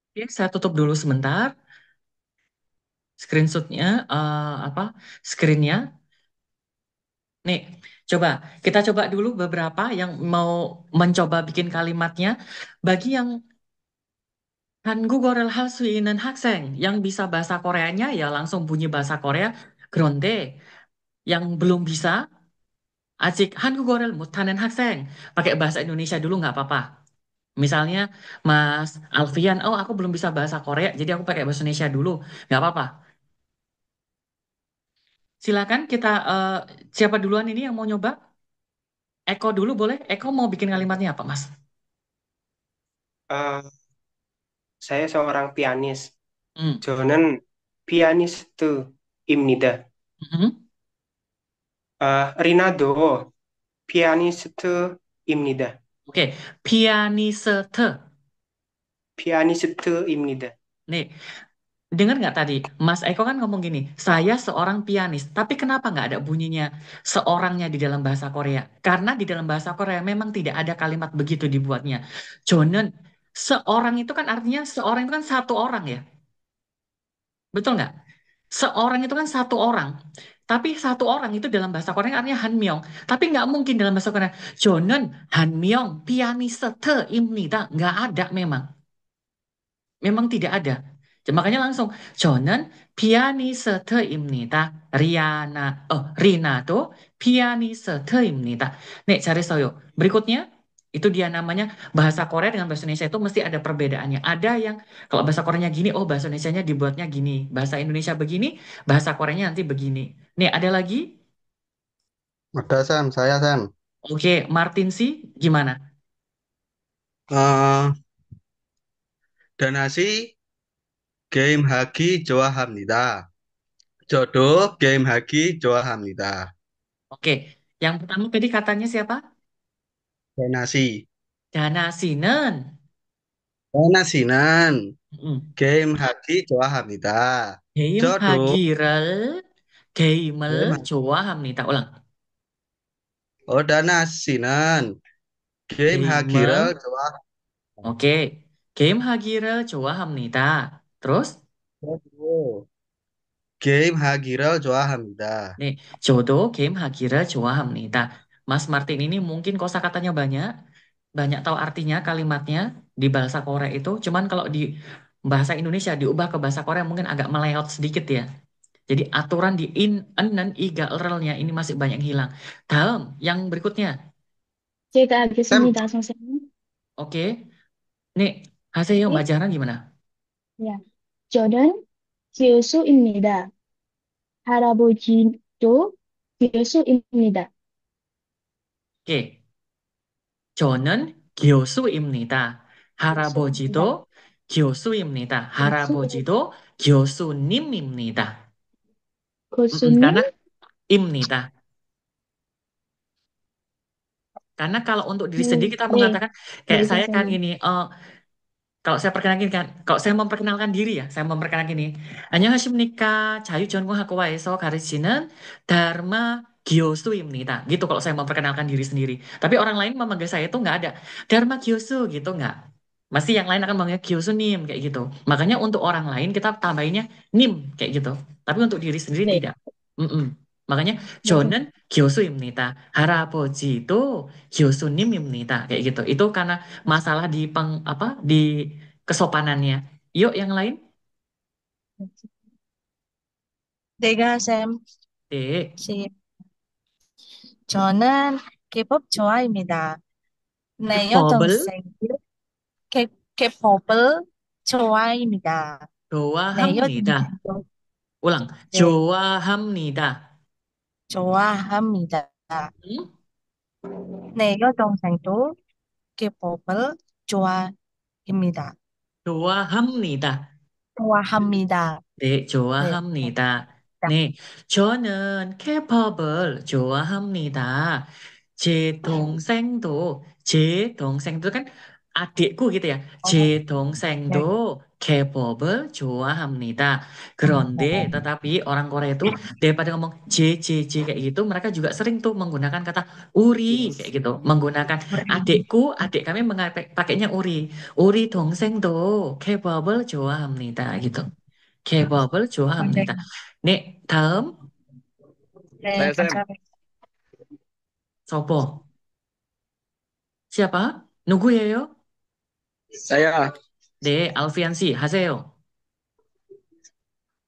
Oke, saya tutup dulu sebentar. Screenshotnya, apa? Screennya. Nih, coba kita coba dulu beberapa yang mau mencoba bikin kalimatnya. Bagi yang 한국어를 할 수 있는 학생 yang bisa bahasa Koreanya ya langsung bunyi bahasa Korea. 그런데 yang belum bisa 아직 한국어를 못하는 학생 pakai bahasa Indonesia dulu nggak apa-apa. Misalnya Mas Alfian, oh aku belum bisa bahasa Korea, jadi aku pakai bahasa Indonesia dulu, nggak apa-apa. Silakan kita siapa duluan ini yang mau nyoba? Eko dulu boleh? Eko mau bikin kalimatnya apa, Mas? Eh, saya seorang pianis. Hmm. 저는 피아니스트입니다. Mhm. 리나도 피아니스트입니다. Oke, pianiste. 피아니스트입니다. Nih, dengar nggak tadi? Mas Eko kan ngomong gini, saya seorang pianis. Tapi kenapa nggak ada bunyinya seorangnya di dalam bahasa Korea? Karena di dalam bahasa Korea memang tidak ada kalimat begitu dibuatnya. Jonen, seorang itu kan artinya seorang itu kan satu orang ya. Betul nggak? Seorang itu kan satu orang. Tapi satu orang itu dalam bahasa Korea artinya Hanmyong. Tapi nggak mungkin dalam bahasa Korea. Jonen, Hanmyong, pianiste-입니다. Nggak ada memang. Memang tidak ada. Makanya langsung 저는 피아니스트입니다. 리나도 피아니스트입니다. 네, 잘했어요. Berikutnya itu dia namanya bahasa Korea dengan bahasa Indonesia itu mesti ada perbedaannya. Ada yang kalau bahasa Koreanya gini, oh bahasa Indonesianya dibuatnya gini. Bahasa Indonesia begini, bahasa Koreanya nanti begini. Nih, ada lagi? Ada Sam, saya Sam. Oke, Martin sih gimana? Eh, donasi game haki 좋아합니다. 저도 game haki 좋아합니다. Oke, yang pertama tadi katanya siapa? Donasi. Danasi는. donasi는 Mm. game haki 좋아합니다. 저도 게임하기를 game 게임을 좋아합니다. 우랑 donasi는 game 게임을 haki를 좋아. 오케이 게임하기를 좋아합니다. Terus 저도 game haki를 좋아합니다. nih 저도 게임하기를 좋아합니다. Mas Martin ini mungkin kosakatanya banyak, banyak tahu artinya kalimatnya di bahasa Korea itu. Cuman kalau di bahasa Indonesia diubah ke bahasa Korea mungkin agak meleot sedikit ya. Jadi aturan di in, en, dan iga, lerelnya ini masih banyak yang hilang. Dalam yang berikutnya. 제가 Sam, 하겠습니다, 선생님. Oke. Nih, Haseyo Mbak 네, Jahran gimana? 야, 저는 교수입니다. 할아버지도 교수입니다. Oke. 저는 교수입니다. 교수입니다. 할아버지도 교수입니다. 교수, 할아버지도 교수님입니다. 교수님? karena imnita. Karena kalau untuk diri sendiri kita 네, mengatakan kayak 네, saya kan 선생님. gini, kalau saya perkenalkan kan, kalau saya memperkenalkan diri ya, saya memperkenalkan ini. 안녕하십니까? 자유전공학과에서 가르치는 Dharma Gyosu입니다. Gitu kalau saya memperkenalkan diri sendiri. Tapi orang lain memanggil saya itu nggak ada Dharma Gyosu gitu nggak. Masih yang lain akan manggil Gyosu Nim kayak gitu. Makanya untuk orang lain kita tambahinnya Nim kayak gitu. Tapi untuk diri sendiri 네, tidak. Mm-mm. Makanya 네, 저는 선생님. 교수입니다. 할아버지도 교수님입니다. Kayak gitu. Itu karena masalah di apa di kesopanannya. Yuk yang lain. 내가 쌤, D. 저는 K-pop 좋아합니다. 내 Kebobel 여동생 K-pop을 좋아합니다. 내 좋아합니다. 여동생도 우랑 네, 좋아합니다. 좋아합니다. 응? 내 여동생도 K-pop을 좋아합니다. 좋아합니다. 좋아합니다. 네, 네, 좋아합니다. 네, 저는 케첩을 좋아합니다. 제 동생도 kan adikku gitu ya. 어, 제 네, 동생도 K-pop을 좋아합니다. 그런데 tetapi orang Korea itu daripada ngomong J J J kayak gitu, mereka juga sering tuh menggunakan kata uri kayak gitu, menggunakan adikku, adik kami pakainya uri. uri 동생도 K-pop을 좋아합니다 gitu. K-pop을 좋아합니다. 네, 다음 네, Saya Sam. 감사합니다. sopo? Siapa? 누구예요? Saya 네, 알피안 씨 하세요.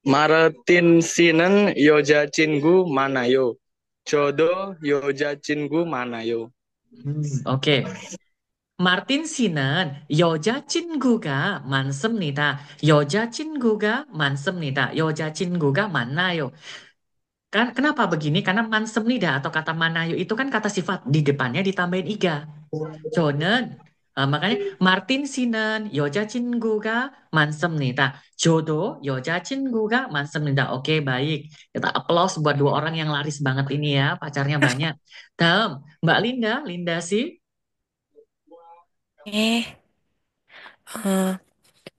Martin Sinen 여자친구 많아요. 저도 여자친구 많아요. 오케이. 마틴 씨는 여자친구가 많습니다. 여자친구가 많습니다. 여자친구가 많아요. Kan kenapa begini? Karena 많습니다 atau kata manayo itu kan kata sifat di depannya ditambahin iga. 저는 makanya Martin 씨는 여자친구가 많습니다. 저도 여자친구가 많습니다. Oke, baik. Kita applause buat dua orang yang laris banget ini ya, pacarnya banyak. 다음, Mbak Linda, Linda sih. 네,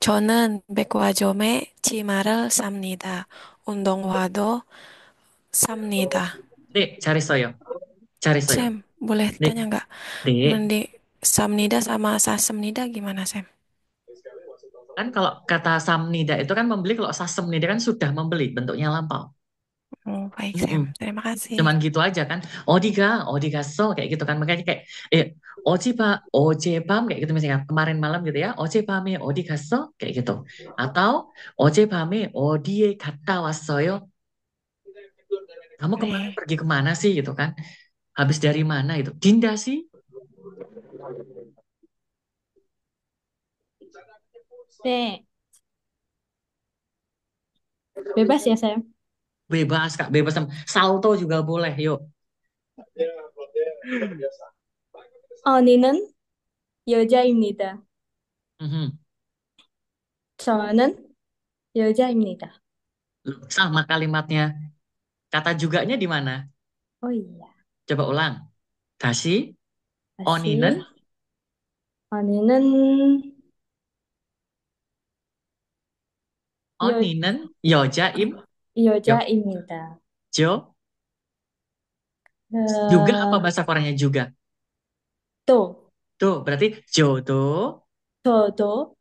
저는 백화점에 치마를 삽니다. 운동화도 삽니다. 네, 잘했어요. 잘했어요. Sam, boleh 네, tanya nggak? 네. Mending samnida sama sasemnida gimana, Sam? Kan kalau kata samnida itu kan membeli, kalau sasemnida kan sudah membeli, bentuknya lampau. Oh, baik, Mm-mm. Sam. Terima kasih. Cuman gitu aja kan. 어디가, 어디 갔어? kayak gitu kan. Makanya kayak 어젯밤 kayak gitu misalnya kemarin malam gitu ya. 어젯밤에 어디 갔어? kayak gitu. Atau 어젯밤에 어디에 갔다 왔어요? Kamu kemarin 네. pergi kemana sih gitu kan? Habis dari mana itu? Dinda sih? 네, bebas ya, Sam? Bebas Kak, bebas. Salto juga boleh, yuk. 언니는 여자입니다. Mhm. 저는 여자입니다. Sama kalimatnya. Kata juganya di mana? Oh iya, Coba ulang. 다시. 다시 언니는 언니는 여, 언니는 여자임 여자입니다. 죠. Juga apa 어, bahasa Koreanya juga? 또 Tuh, berarti jodo 저도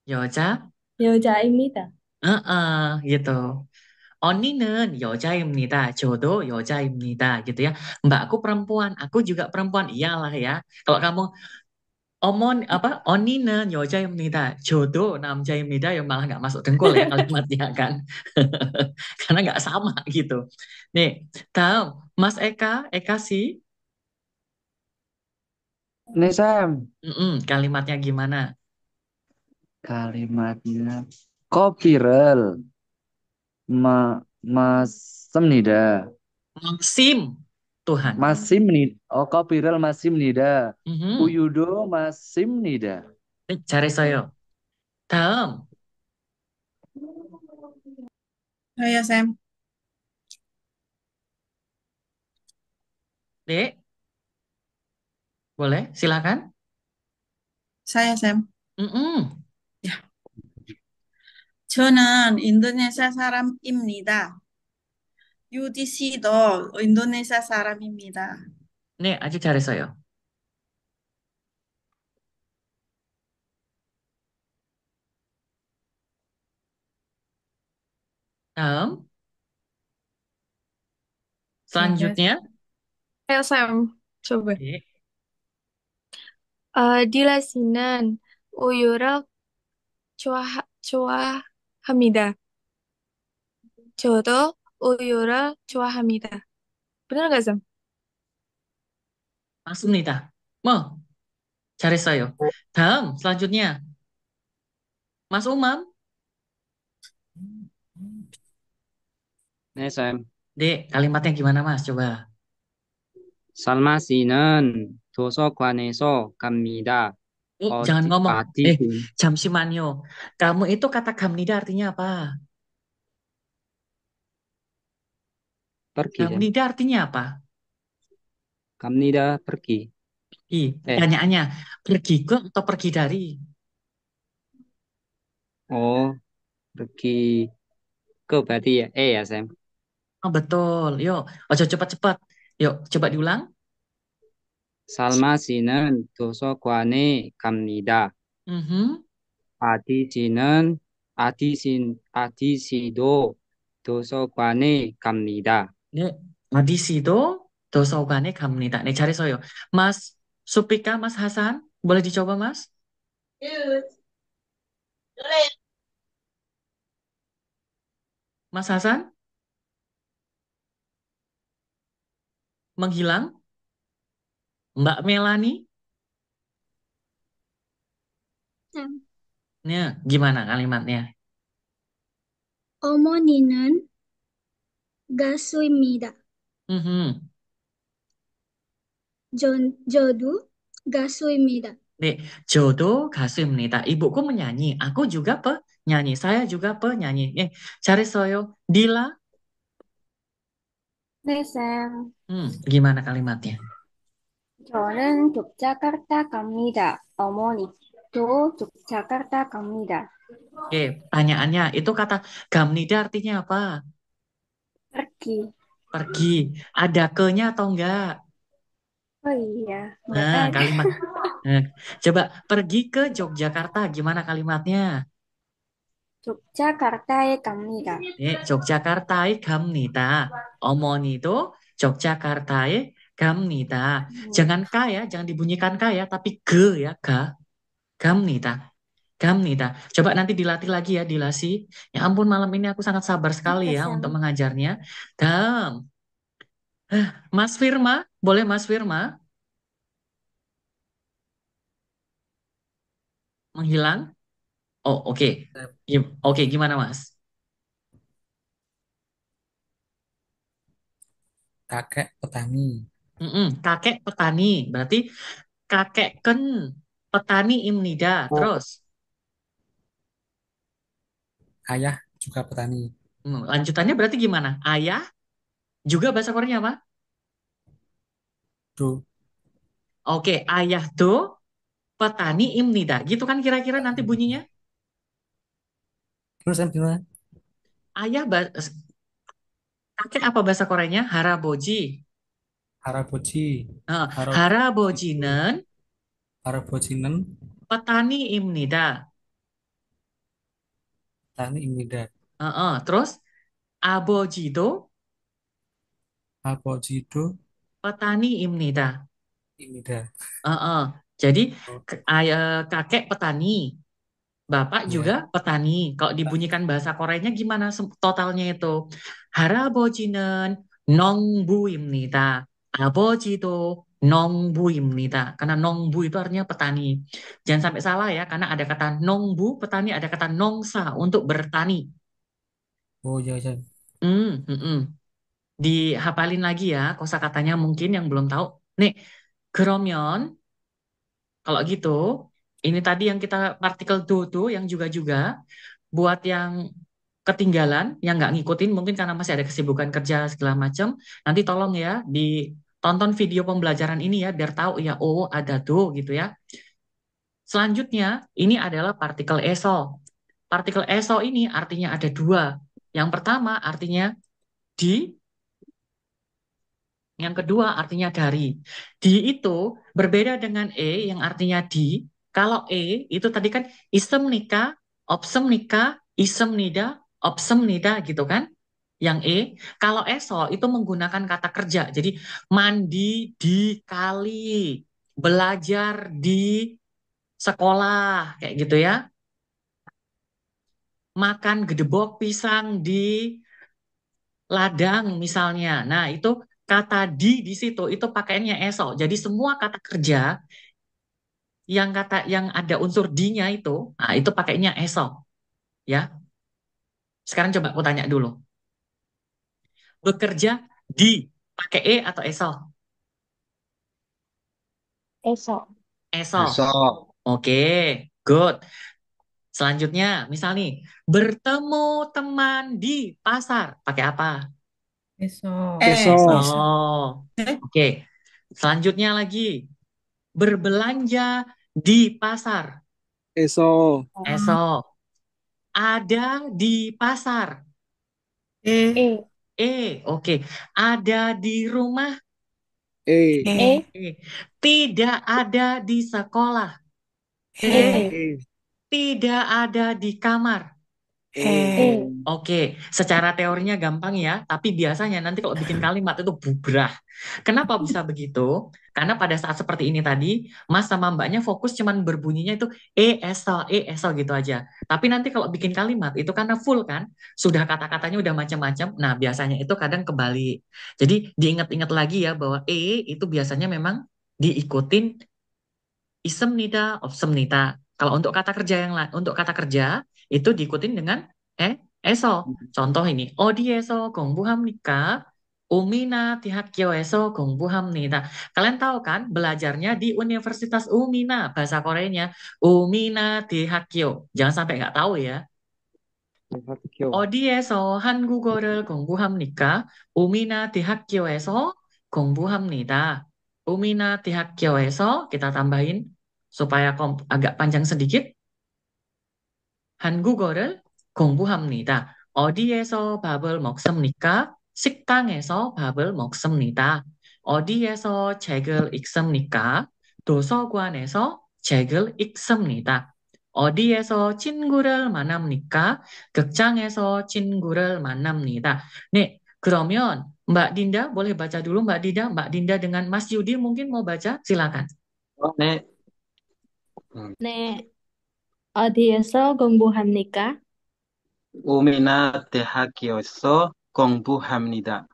여자. 여자입니다. gitu. 언니는 여자입니다. 저도 여자입니다. gitu ya. Mbakku perempuan, aku juga perempuan. Iyalah ya. Kalau kamu 언니는 여자입니다. 저도 남자입니다. yang malah nggak masuk dengkul ya kalimatnya kan. Karena nggak sama gitu. Nih, tahu Mas Eka, Eka sih, Nih Sam, kalimatnya gimana? kalimatnya kopirel ma masemnida. Maksim, Tuhan. Masimnida. Oh, kopirel masimnida. Mhm. Uyudo masimnida. 잘했어요. 다음, Saya Sam. Dek, boleh? Silakan. Saya Sam. Mm-mm. 저는 인도네시아 사람입니다. 유디 씨도 인도네시아 사람입니다. 네, 아주 잘했어요. 다음, selanjutnya. Ayo Sam, coba. Dek, Dila Sinan, 우유를 좋아합니다. 저도 우유를 좋아합니다. benar nggak Sam? 맞습니다. 뭐, 잘했어요. 다음, selanjutnya. Mas Umam. 네, Sam. Dek, kalimatnya gimana Mas? Coba. 살마 씨는 도서관에서 갑니다. Jangan ngomong. 어디든 잠시만요. Kamu itu kata 감니다 artinya apa? pergi, Sam. 감니다 artinya apa? 갑니다, pergi. Pertanyaannya, pergi ke atau pergi dari? Oh, pergi ke berarti ya. Ya, Sam. Oh, betul. Yuk, ojo cepat-cepat. Yuk, coba diulang. 살마 씨는 도서관에 갑니다. Mhm. 아디 씨도 도서관에 갑니다. 네, di situ 도서관에 갑니다. 네, 잘했어요. Mas Supika, Mas Hasan, boleh dicoba, Mas? Mas Hasan, menghilang. Mbak Melani, Sam. nih, gimana kalimatnya? 어머니는 가수입니다. Mhm. 저도 가수입니다. 네, 저도 가수입니다. Ibuku menyanyi, aku juga penyanyi, saya juga penyanyi. 잘했어요. Dila, 네, 쌤. gimana kalimatnya? 저는 족자카르타 갑니다. 어머니도 족자카르타 갑니다. Oke, pertanyaannya, itu kata gamnida artinya apa? Pergi. Pergi. Ada ke-nya atau enggak? Oh iya, nggak Nah, ada. kalimat. Nah, coba pergi ke Yogyakarta, gimana kalimatnya? 족자카르타에 갑니다. Yogyakarta에 갑니다. 어머니도 Yogyakarta에 갑니다. Jangan K ya, jangan dibunyikan K ya, tapi G ya, G. 갑니다. 갑니다. Coba nanti dilatih lagi ya, Dilasi. Ya ampun, malam ini aku sangat sabar sekali Oke, ya Sam. untuk mengajarnya. Gam. Mas Firma, boleh Mas Firma? Menghilang? Oh, oke. Oke, gimana Mas? Kakek petani. Kakek petani. Berarti kakek ken petani imnida. Terus Ayah juga petani. lanjutannya berarti gimana? Ayah juga bahasa Koreanya apa? Do. Oke, ayah do petani imnida. Gitu kan kira-kira nanti bunyinya? Terus Sam gimana? Ayah kakek apa bahasa Koreanya? Haraboji. Haraboji. Haraboji는 Haraboji는 petani imnida. petani imnida. Terus abojido Abojido petani imnida. imnida. Jadi kakek petani, bapak Iya. juga petani. Kalau dibunyikan bahasa Koreanya gimana totalnya itu? 할아버지는 농부입니다. 아버지도 농부입니다. Karena 농부 itu artinya petani. Jangan sampai salah ya, karena ada kata 농부, petani, ada kata 농사 untuk bertani. Oh iya, iya. Dihafalin lagi ya kosakatanya mungkin yang belum tahu. Nih, 그러면 kalau gitu, ini tadi yang kita partikel do yang juga-juga buat yang ketinggalan, yang nggak ngikutin mungkin karena masih ada kesibukan kerja segala macam. Nanti tolong ya ditonton video pembelajaran ini ya biar tahu ya oh ada do gitu ya. Selanjutnya ini adalah partikel eso. Partikel eso ini artinya ada dua. Yang pertama artinya di, yang kedua artinya dari. Di itu berbeda dengan yang artinya di. Kalau itu tadi kan isem nikah, opsem nikah, isem nida, opsem nida gitu kan. Yang kalau eso itu menggunakan kata kerja. Jadi mandi di kali, belajar di sekolah kayak gitu ya. Makan gedebok pisang di ladang misalnya. Nah, itu kata di situ itu pakaiannya eso. Jadi semua kata kerja yang ada unsur di-nya itu, nah itu pakainya eso, ya. Sekarang coba aku tanya dulu. Bekerja di pakai atau eso? Eso. Eso. Besok. Oke, good. Selanjutnya, misal nih, bertemu teman di pasar, pakai apa? Esok. Oke. Selanjutnya lagi, berbelanja di pasar. Eso. Esok. Ada di pasar. E. Oke. Ada di rumah. E. Tidak ada di sekolah. E. Tidak ada di kamar. E. Oke, secara teorinya gampang ya, tapi biasanya nanti kalau bikin kalimat itu bubrah. Kenapa bisa begitu? Karena pada saat seperti ini tadi, Mas sama Mbaknya fokus cuman berbunyinya itu esel gitu aja. Tapi nanti kalau bikin kalimat itu karena full kan, sudah kata-katanya udah macam-macam. Nah, biasanya itu kadang kebalik. Jadi diingat-ingat lagi ya bahwa itu biasanya memang diikutin isem nida, opsem nida. Kalau untuk kata kerja yang lain, untuk kata kerja itu diikutin dengan eso. Contoh ini, 어디에서 공부합니까? Umina tihakyoeso 공부합니다. Kalian tahu kan belajarnya di Universitas Umina, bahasa Koreanya Umina tihakyo. Jangan sampai nggak tahu ya. 학교. 어디에서 한국어를 공부합니까? 우미나 대학교에서 공부합니다. 우미나 대학교에서 kita tambahin supaya agak panjang sedikit. 한국어를 공부합니다. 어디에서 밥을 먹습니까? 식당에서 밥을 먹습니다. 어디에서 책을 읽습니까? 도서관에서 책을 읽습니다. 어디에서 친구를 만납니까? 극장에서 친구를 만납니다. 네, 그러면 Mbak Dinda boleh baca dulu Mbak Dinda dengan Mas Yudi mungkin mau baca? Silakan. 네. 네, 어디에서 공부합니까? 우미나 대학교에서 공부합니다.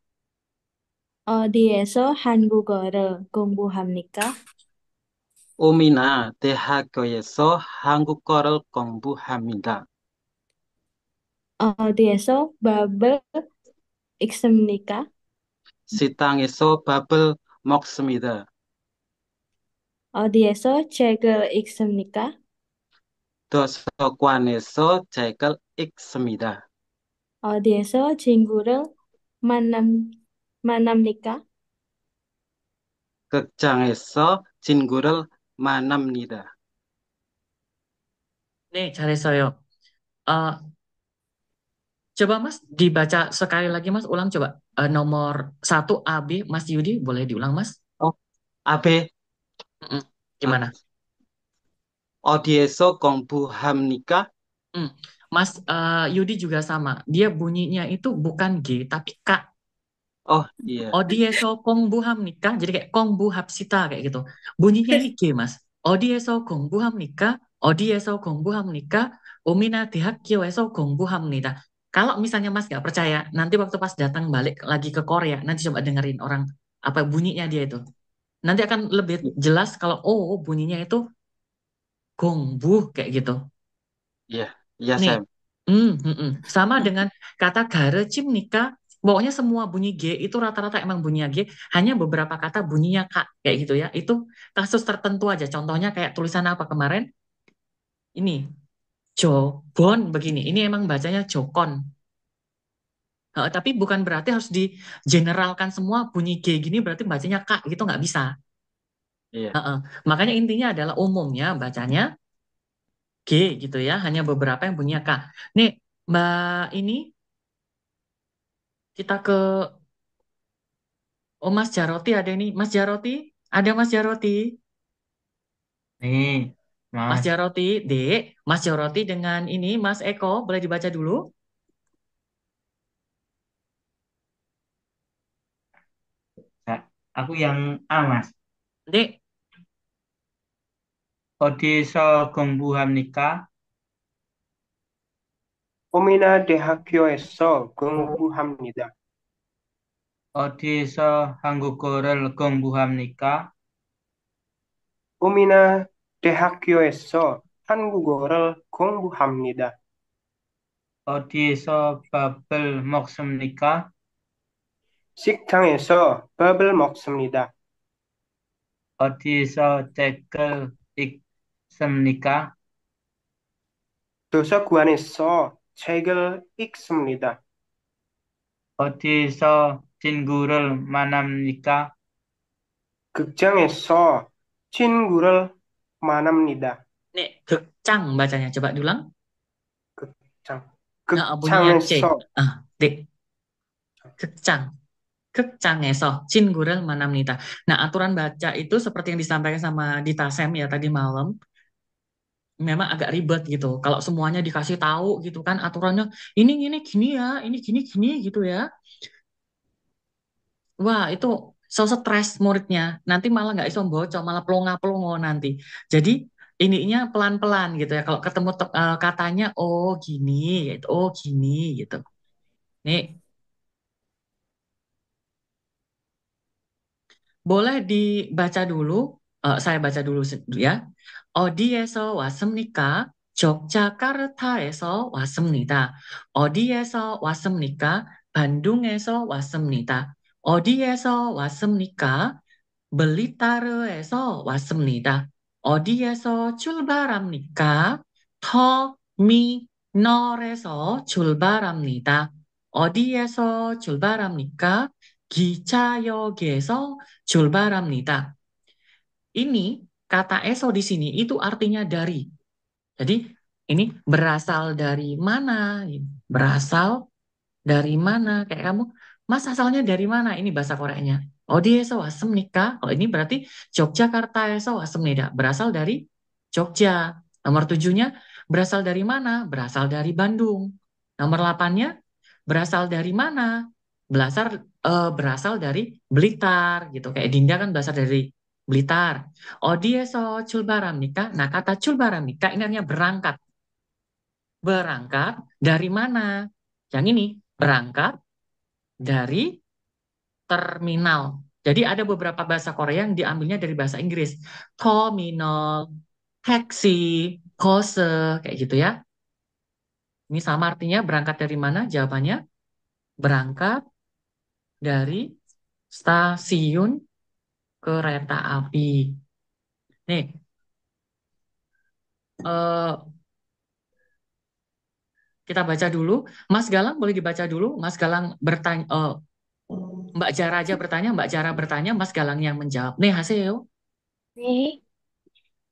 어디에서 한국어를 공부합니까? 우미나 대학교에서 한국어를 공부합니다. 어디에서 밥을 읽습니까? 식당에서 밥을 먹습니다. 어디에서 책을 읽습니까? 도서관에서 책을 읽습니다. 어디에서 친구를 만납니까? 극장에서 친구를 만납니다. 네, 잘했어요. 어, coba Mas dibaca sekali lagi Mas, ulang coba. Nomor 1 AB, Mas Yudi, boleh diulang Mas? AB, Gimana? 어디에서 공부합니까? Mas Yudi juga sama. Dia bunyinya itu bukan G, tapi K. Oh iya. 어디에서 공부합니까? Jadi kayak 공부합시다 kayak gitu. Bunyinya ini G, Mas. 어디에서 공부합니까? 어디에서 공부합니까? 오미나 대학교에서 공부합니다. Kalau misalnya Mas nggak percaya, nanti waktu pas datang balik lagi ke Korea, nanti coba dengerin orang apa bunyinya dia itu. Nanti akan lebih jelas kalau bunyinya itu 공부 kayak gitu. Iya, iya Nih, Sam. sama dengan kata garecim nikah, pokoknya semua bunyi G itu rata-rata emang bunyinya G, hanya beberapa kata bunyinya K kayak gitu ya. Itu kasus tertentu aja. Contohnya kayak tulisan apa kemarin? Ini Jobon begini. Ini emang bacanya Jokon. Tapi bukan berarti harus di generalkan semua bunyi G gini berarti bacanya K gitu nggak bisa. Iya. Makanya intinya adalah umumnya bacanya G gitu ya, hanya beberapa yang bunyinya K. Nih, Mbak ini kita ke Mas Jaroti ada ini. Mas Jaroti, ada Mas Jaroti. Nih, Mas Mas. Jaroti, Dek. Mas Jaroti dengan ini Mas Eko, boleh dibaca dulu? Aku yang A, Mas. Dek. 어디서 공부합니까? 오미나 대학교에서 공부합니다. 어디서 한국어를 공부합니까? 오미나 대학교에서 한국어를 공부합니다. 어디서 밥을 먹습니까? 식당에서 밥을 먹습니다. 어디서 책을 읽습니까? 도서관에서 책을 읽습니다. 어디서 친구를 만납니까? 극장에서 친구를 만납니다. Nih, gekcang bacanya. Coba diulang. Nah, bunyinya C. 극장에서 Dik. Kecang. Kecang에서 친구를 만납니다. Nah, aturan baca itu seperti yang disampaikan sama Dita Sem ya tadi malam, memang agak ribet gitu. Kalau semuanya dikasih tahu gitu kan aturannya ini gini ya, ini gini gitu ya. Wah, itu so stres muridnya. Nanti malah nggak iso bocor, malah pelongo nanti. Jadi ininya pelan-pelan gitu ya. Kalau ketemu katanya oh gini gitu, oh gini gitu. Nih, boleh dibaca dulu. Saya baca dulu ya. 어디에서 왔습니까? 적자카르타에서 왔습니다. 어디에서 왔습니까? 반둥에서 왔습니다. 어디에서 왔습니까? 블리타르에서 왔습니다. 어디에서 출발합니까? 터미널에서 출발합니다. 어디에서 출발합니까? 기차역에서 출발합니다. Ini kata eso di sini itu artinya dari. Jadi ini berasal dari mana? Berasal dari mana? Kayak kamu, Mas asalnya dari mana? Ini bahasa Koreanya. 어디에서 왔습니까? Kalau ini berarti Yogyakarta에서 왔습니다. Berasal dari Jogja. Nomor 7-nya berasal dari mana? Berasal dari Bandung. Nomor 8-nya berasal dari mana? Berasal dari Blitar gitu. Kayak Dinda kan berasal dari Blitar. 어디에서 출발합니까? Nah, kata 출발합니까 ini artinya berangkat. Berangkat dari mana? Yang ini berangkat dari terminal. Jadi ada beberapa bahasa Korea yang diambilnya dari bahasa Inggris. Terminal, taksi, kose, kayak gitu ya. Ini sama artinya berangkat dari mana? Jawabannya berangkat dari stasiun kereta api. Nih, eh, kita baca dulu. Mas Galang boleh dibaca dulu. Mas Galang bertanya, Mbak Jara aja bertanya, Mbak Jara bertanya, Mas Galang yang menjawab. Nih, hasil. 네,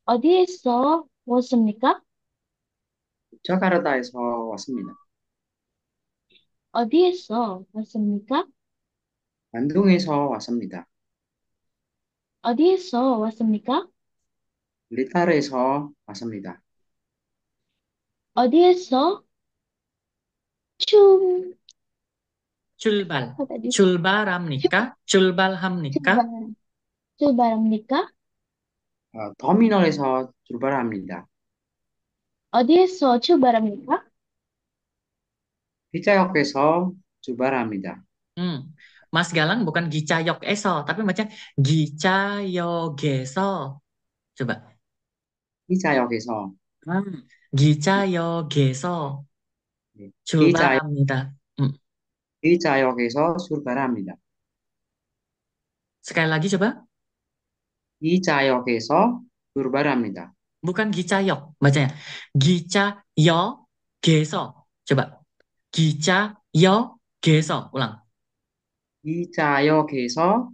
어디에서 왔습니까? 자카르타에서 왔습니다. 어디에서 왔습니까? 반둥에서 왔습니다. 어디에서 왔습니까? 리타르에서 왔습니다. 어디에서 춤, 출발. apa tadi? 출발합니까? 출발합니까? 출발합니까? 터미널에서 출발합니다. 어디에서 출발합니까? 기차역에서 출발합니다. Mas Galang bukan Gicayok Eso, tapi macam Gicayogeso. Coba. 기차역에서 Gicayogeso. 출발합니다. 기차역에서 출발합니다. Sekali lagi coba. 기차역에서 출발합니다. Bukan Gicayok, bacanya. Gicayogeso. Coba. Gicayogeso. Ulang. 기차역에서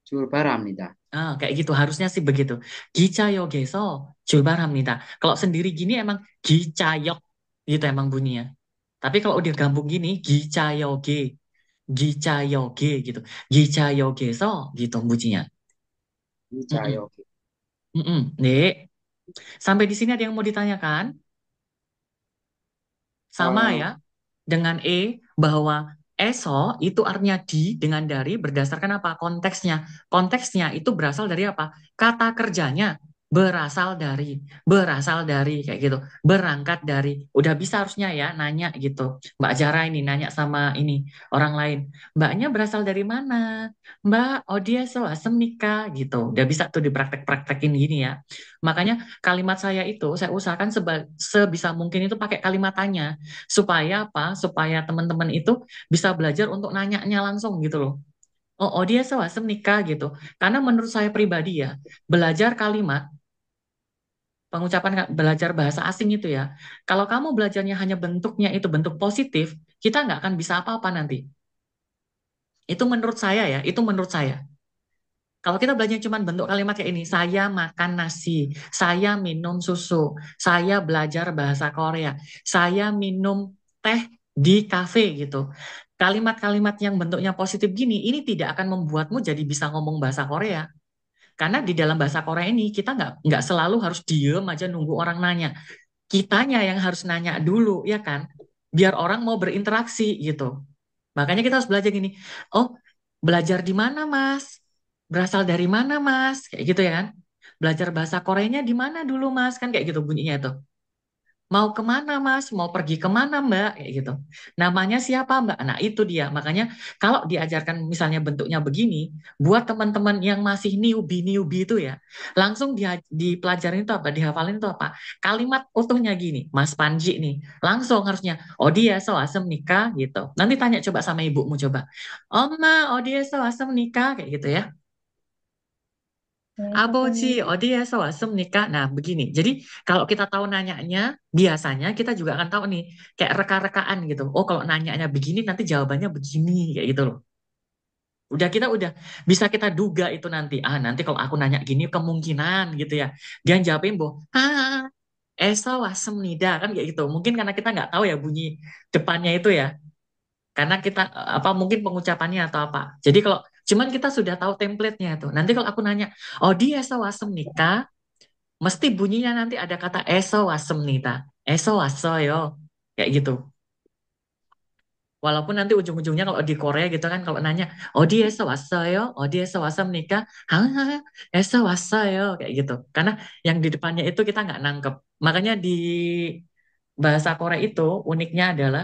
출발합니다. Kayak gitu harusnya sih begitu. Gicayogeso 출발합니다. Kalau sendiri gini emang Gicayok gitu emang bunyinya. Tapi kalau udah gabung gini Gicayoge, Gicayoge gitu. Gicayogeso gitu bunyinya. 기차역. Nek, sampai di sini ada yang mau ditanyakan? Sama ya dengan bahwa eso itu artinya di dengan dari berdasarkan apa? Konteksnya. Konteksnya itu berasal dari apa? Kata kerjanya berasal dari kayak gitu. Berangkat dari. Udah bisa harusnya ya nanya gitu. Mbak Jara ini nanya sama ini orang lain. Mbaknya berasal dari mana? Mbak, oh dia asem nikah gitu. Udah bisa tuh dipraktek-praktekin gini ya. Makanya kalimat saya itu saya usahakan sebisa mungkin itu pakai kalimat tanya supaya apa? Supaya teman-teman itu bisa belajar untuk nanyanya langsung gitu loh. Oh dia asem nikah gitu. Karena menurut saya pribadi ya, belajar kalimat pengucapan belajar bahasa asing itu ya. Kalau kamu belajarnya hanya bentuknya itu bentuk positif, kita nggak akan bisa apa-apa nanti. Itu menurut saya ya, itu menurut saya. Kalau kita belajar cuma bentuk kalimat kayak ini, saya makan nasi, saya minum susu, saya belajar bahasa Korea, saya minum teh di kafe gitu. Kalimat-kalimat yang bentuknya positif gini, ini tidak akan membuatmu jadi bisa ngomong bahasa Korea. Karena di dalam bahasa Korea ini kita nggak selalu harus diem aja nunggu orang nanya. Kitanya yang harus nanya dulu, ya kan? Biar orang mau berinteraksi gitu. Makanya kita harus belajar gini. Oh, belajar di mana, Mas? Berasal dari mana, Mas? Kayak gitu ya kan? Belajar bahasa Koreanya di mana dulu, Mas? Kan kayak gitu bunyinya itu. Mau kemana, Mas? Mau pergi kemana, Mbak? Kayak gitu. Namanya siapa, Mbak? Nah, itu dia. Makanya kalau diajarkan misalnya bentuknya begini, buat teman-teman yang masih newbie itu ya, langsung dipelajarin itu apa? Dihafalin itu apa? Kalimat utuhnya gini, Mas Panji nih. Langsung harusnya, oh dia sewasem nikah gitu. Nanti tanya coba sama ibumu coba. Oma, oh dia sewasem nikah kayak gitu ya. Aboji, 어디에서 왔습니까? Nah, begini. Jadi, kalau kita tahu nanyanya, biasanya kita juga akan tahu nih, kayak reka-rekaan gitu. Oh, kalau nanyanya begini, nanti jawabannya begini, kayak gitu loh. Udah bisa kita duga itu nanti. Ah, nanti kalau aku nanya gini, kemungkinan gitu ya. Dia jawabin, boh, esa wassemnida, kan kayak gitu. Mungkin karena kita nggak tahu ya bunyi depannya itu ya. Karena kita apa mungkin pengucapannya atau apa. Jadi kalau cuman kita sudah tahu template-nya tuh. Nanti kalau aku nanya, oh dia esa wasem nikah, mesti bunyinya nanti ada kata esa wasem nita, esa wasoyo, kayak gitu. Walaupun nanti ujung-ujungnya kalau di Korea gitu kan kalau nanya, oh dia esa wasoyo, oh dia esa wasem nikah, esa wasoyo, kayak gitu. Karena yang di depannya itu kita nggak nangkep. Makanya di bahasa Korea itu uniknya adalah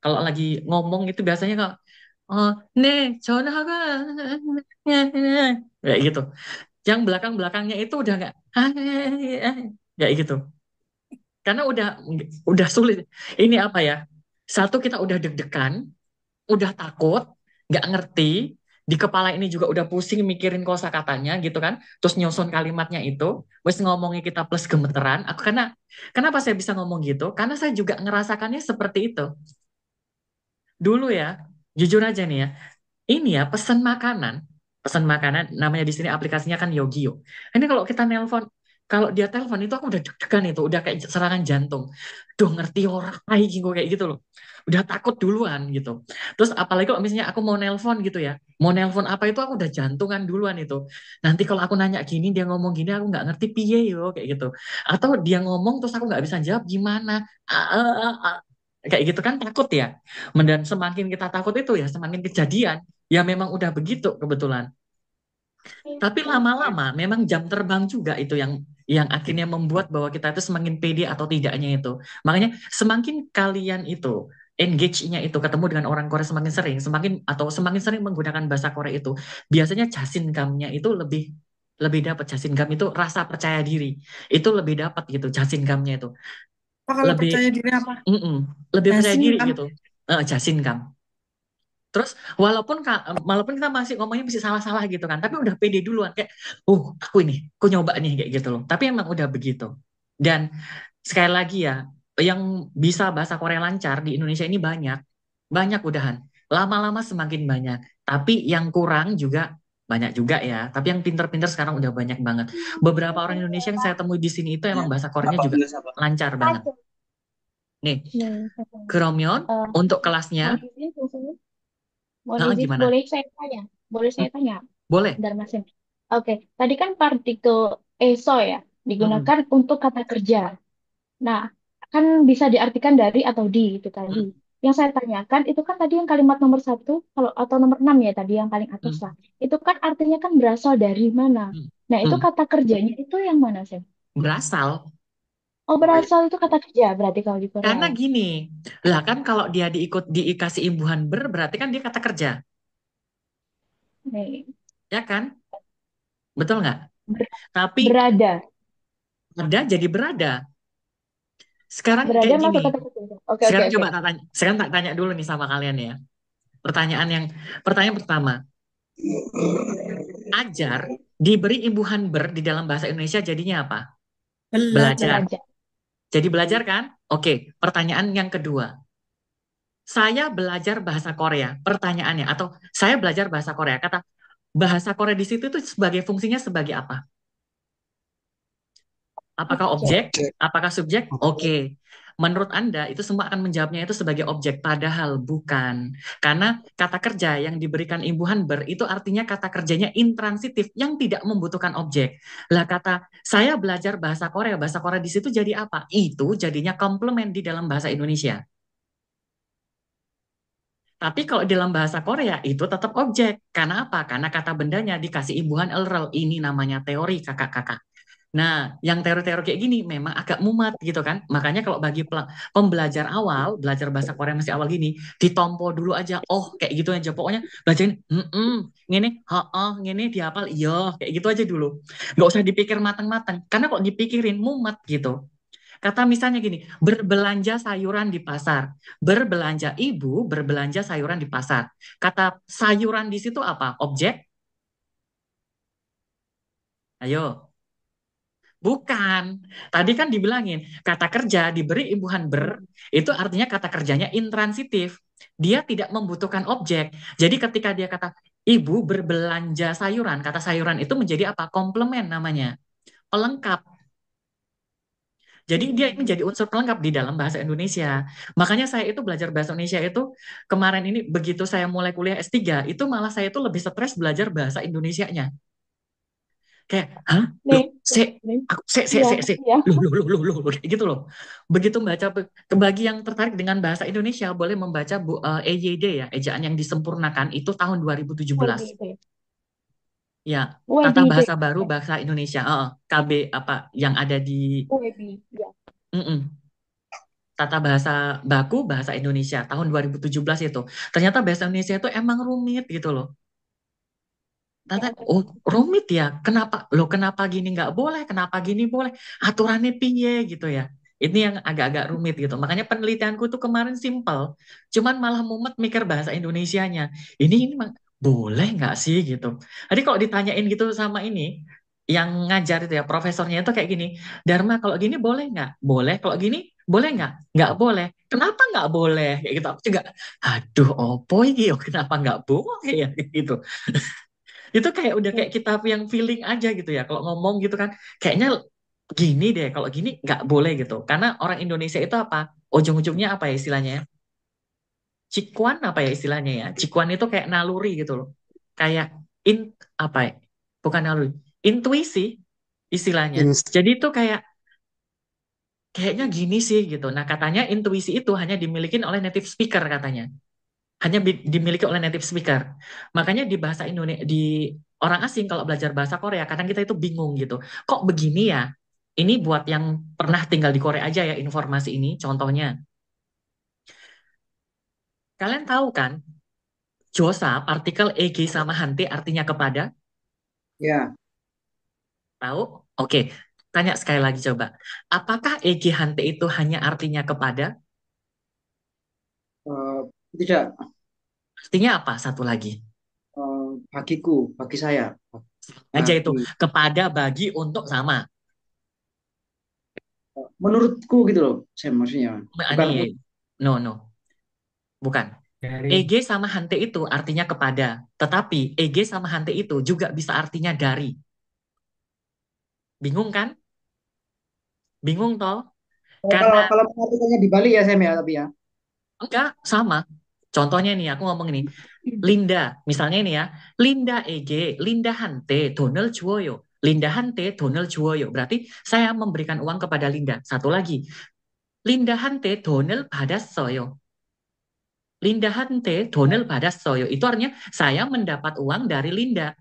kalau lagi ngomong itu biasanya kok oh nih 전화가 kayak gitu. Yang belakang-belakangnya itu udah nggak kayak gitu. Karena udah sulit. Ini apa ya? Satu kita udah deg-degan, udah takut, nggak ngerti. Di kepala ini juga udah pusing mikirin kosakatanya gitu kan. Terus nyusun kalimatnya itu, wes ngomongnya kita plus gemeteran. Kenapa saya bisa ngomong gitu? Karena saya juga ngerasakannya seperti itu. Dulu ya, jujur aja nih ya, ini ya pesan makanan namanya di sini aplikasinya kan Yogio. Ini kalau kita nelpon, kalau dia telepon itu aku udah deg-degan itu, udah kayak serangan jantung. Duh ngerti orang kayak gitu loh. Udah takut duluan gitu. Terus apalagi kalau misalnya aku mau nelpon gitu ya, mau nelpon apa itu aku udah jantungan duluan itu. Nanti kalau aku nanya gini, dia ngomong gini, aku nggak ngerti piye yo kayak gitu. Atau dia ngomong terus aku nggak bisa jawab gimana. Ah, ah, ah, ah. Kayak gitu kan takut ya. Dan semakin kita takut itu ya semakin kejadian. Ya memang udah begitu kebetulan. Tapi lama-lama memang jam terbang juga itu yang akhirnya membuat bahwa kita itu semakin pede atau tidaknya itu. Makanya semakin kalian itu engage-nya itu ketemu dengan orang Korea semakin sering menggunakan bahasa Korea itu, biasanya jasinkamnya itu lebih lebih dapat jasinkan itu rasa percaya diri. Itu lebih dapat gitu jasinkamnya itu. Oh, kalau Lebih percaya diri apa? lebih percaya diri Jasinkan. gitu. Jasinkam. Terus walaupun kita masih ngomongnya masih salah-salah gitu kan, tapi udah pede duluan kayak, aku nyoba nih kayak gitu loh. Tapi emang udah begitu. Dan sekali lagi ya, yang bisa bahasa Korea lancar di Indonesia ini banyak, banyak udahan. Lama-lama semakin banyak. Tapi yang kurang juga banyak juga ya. Tapi yang pinter-pinter sekarang udah banyak banget. Beberapa orang Indonesia yang saya temui di sini itu emang bahasa Koreanya juga lancar banget. Nih, 그러면 untuk kelasnya, gimana? Boleh saya tanya? Boleh saya tanya? Boleh. Bentar, Mas. Oke, tadi kan partikel eso ya digunakan untuk kata kerja. Nah, kan bisa diartikan dari atau di itu tadi. Yang saya tanyakan itu kan tadi yang kalimat nomor 1 kalau atau nomor 6 ya tadi yang paling atas lah. Itu kan artinya kan berasal dari mana? Nah, itu kata kerjanya itu yang mana sih? Berasal. Oh, berasal itu kata kerja berarti kalau di Korea. Karena gini, lah kan kalau dia dikasih imbuhan berarti kan dia kata kerja. Nih. Ya kan? Betul nggak? Tapi Berada. Ada jadi berada. Sekarang Berada kayak masuk gini. kata kerja. Oke, Sekarang oke, coba oke. sekarang tak tanya dulu nih sama kalian ya. Pertanyaan pertama. Ajar diberi imbuhan di dalam bahasa Indonesia jadinya apa? Belajar. Jadi belajar kan? Oke, pertanyaan yang kedua. Saya belajar bahasa Korea. Pertanyaannya atau saya belajar bahasa Korea. Kata Bahasa Korea di situ tuh sebagai fungsinya sebagai apa? Apakah Objek. objek? Apakah subjek? Oke. Menurut Anda itu semua akan menjawabnya itu sebagai objek, padahal bukan. Karena kata kerja yang diberikan imbuhan ber itu artinya kata kerjanya intransitif yang tidak membutuhkan objek. Lah kata saya belajar bahasa Korea di situ jadi apa? Itu jadinya komplement di dalam bahasa Indonesia. Tapi kalau dalam bahasa Korea itu tetap objek. Karena apa? Karena kata bendanya dikasih imbuhan literal. Ini namanya teori kakak-kakak. Nah, yang teori-teori kayak gini memang agak mumat gitu kan. Makanya kalau bagi pembelajar awal, belajar bahasa Korea masih awal gini, ditompo dulu aja. Oh, kayak gitu aja. Pokoknya belajarin, ngene, ngene dihafal, iya, kayak gitu aja dulu. Nggak usah dipikir matang-matang. Karena kalau dipikirin mumat gitu. Kata misalnya gini, berbelanja sayuran di pasar. Berbelanja, ibu berbelanja sayuran di pasar. Kata sayuran di situ apa? Objek? Ayo. Bukan. Tadi kan dibilangin, kata kerja diberi imbuhan ber, itu artinya kata kerjanya intransitif. Dia tidak membutuhkan objek. Jadi ketika dia kata, ibu berbelanja sayuran, kata sayuran itu menjadi apa? Komplement namanya. Pelengkap. Jadi dia menjadi unsur pelengkap di dalam bahasa Indonesia. Makanya saya itu belajar bahasa Indonesia itu kemarin ini begitu saya mulai kuliah S3, itu malah saya itu lebih stres belajar bahasa Indonesianya. Kayak, hah? Loh, loh, kayak gitu loh. Begitu membaca, bagi yang tertarik dengan bahasa Indonesia, boleh membaca EYD ya, ejaan yang disempurnakan, itu tahun 2017. Ya, Tata Bahasa Baru Bahasa Indonesia, KB apa yang ada di Tata Bahasa Baku Bahasa Indonesia tahun 2017 itu. Ternyata bahasa Indonesia itu emang rumit gitu loh. Oh rumit ya, kenapa gini nggak boleh, kenapa gini boleh, aturannya piye gitu ya. Ini yang agak-agak rumit gitu. Makanya penelitianku tuh kemarin simpel, cuman malah mumet mikir bahasa Indonesianya. Ini boleh nggak sih gitu. Jadi kalau ditanyain gitu sama ini, yang ngajar itu ya, profesornya itu kayak gini, Dharma kalau gini boleh nggak? Boleh. Kalau gini boleh nggak? Nggak boleh. Kenapa nggak boleh? Kayak gitu. Aku juga, aduh, opo iki, kenapa nggak boleh ya gitu. Itu kayak udah kayak kita yang feeling aja gitu ya. Kalau ngomong gitu kan, kayaknya gini deh. Kalau gini nggak boleh gitu. Karena orang Indonesia itu apa? Ujung-ujungnya apa ya istilahnya? Cikuan apa ya istilahnya ya? Cikuan itu kayak naluri gitu loh. Kayak apa ya? Bukan naluri, intuisi istilahnya. Jadi itu kayaknya gini sih gitu. Nah katanya intuisi itu hanya dimiliki oleh native speaker katanya. Hanya dimiliki oleh native speaker. Makanya di bahasa Indonesia, di orang asing kalau belajar bahasa Korea, kadang kita itu bingung gitu. Kok begini ya? Ini buat yang pernah tinggal di Korea aja ya informasi ini. Contohnya, kalian tahu kan, Josa, partikel EG sama hante artinya kepada? Ya, Tahu? Oke, tanya sekali lagi coba. Apakah EG hante itu hanya artinya kepada? eh, tidak. Artinya apa? Satu lagi. Bagiku, bagi saya. Aja itu, Bagi. kepada, bagi, untuk, sama. Menurutku gitu loh, saya maksudnya. Bukan, No. Bukan. EG sama hante itu artinya kepada. Tetapi EG sama hante itu juga bisa artinya dari. Bingung kan? Bingung toh? Karena kalau mengartikannya di Bali ya, Sam ya, tapi ya. enggak sama. Contohnya nih, aku ngomong ini. Linda, misalnya ini ya. Linda EG, Linda hante, Donald Juwoyo. Linda hante, Donald Juwoyo. Berarti saya memberikan uang kepada Linda. Satu lagi. Linda hante, Donald 받았어요. Linda hante, Donald 받았어요. Itu artinya saya mendapat uang dari Linda.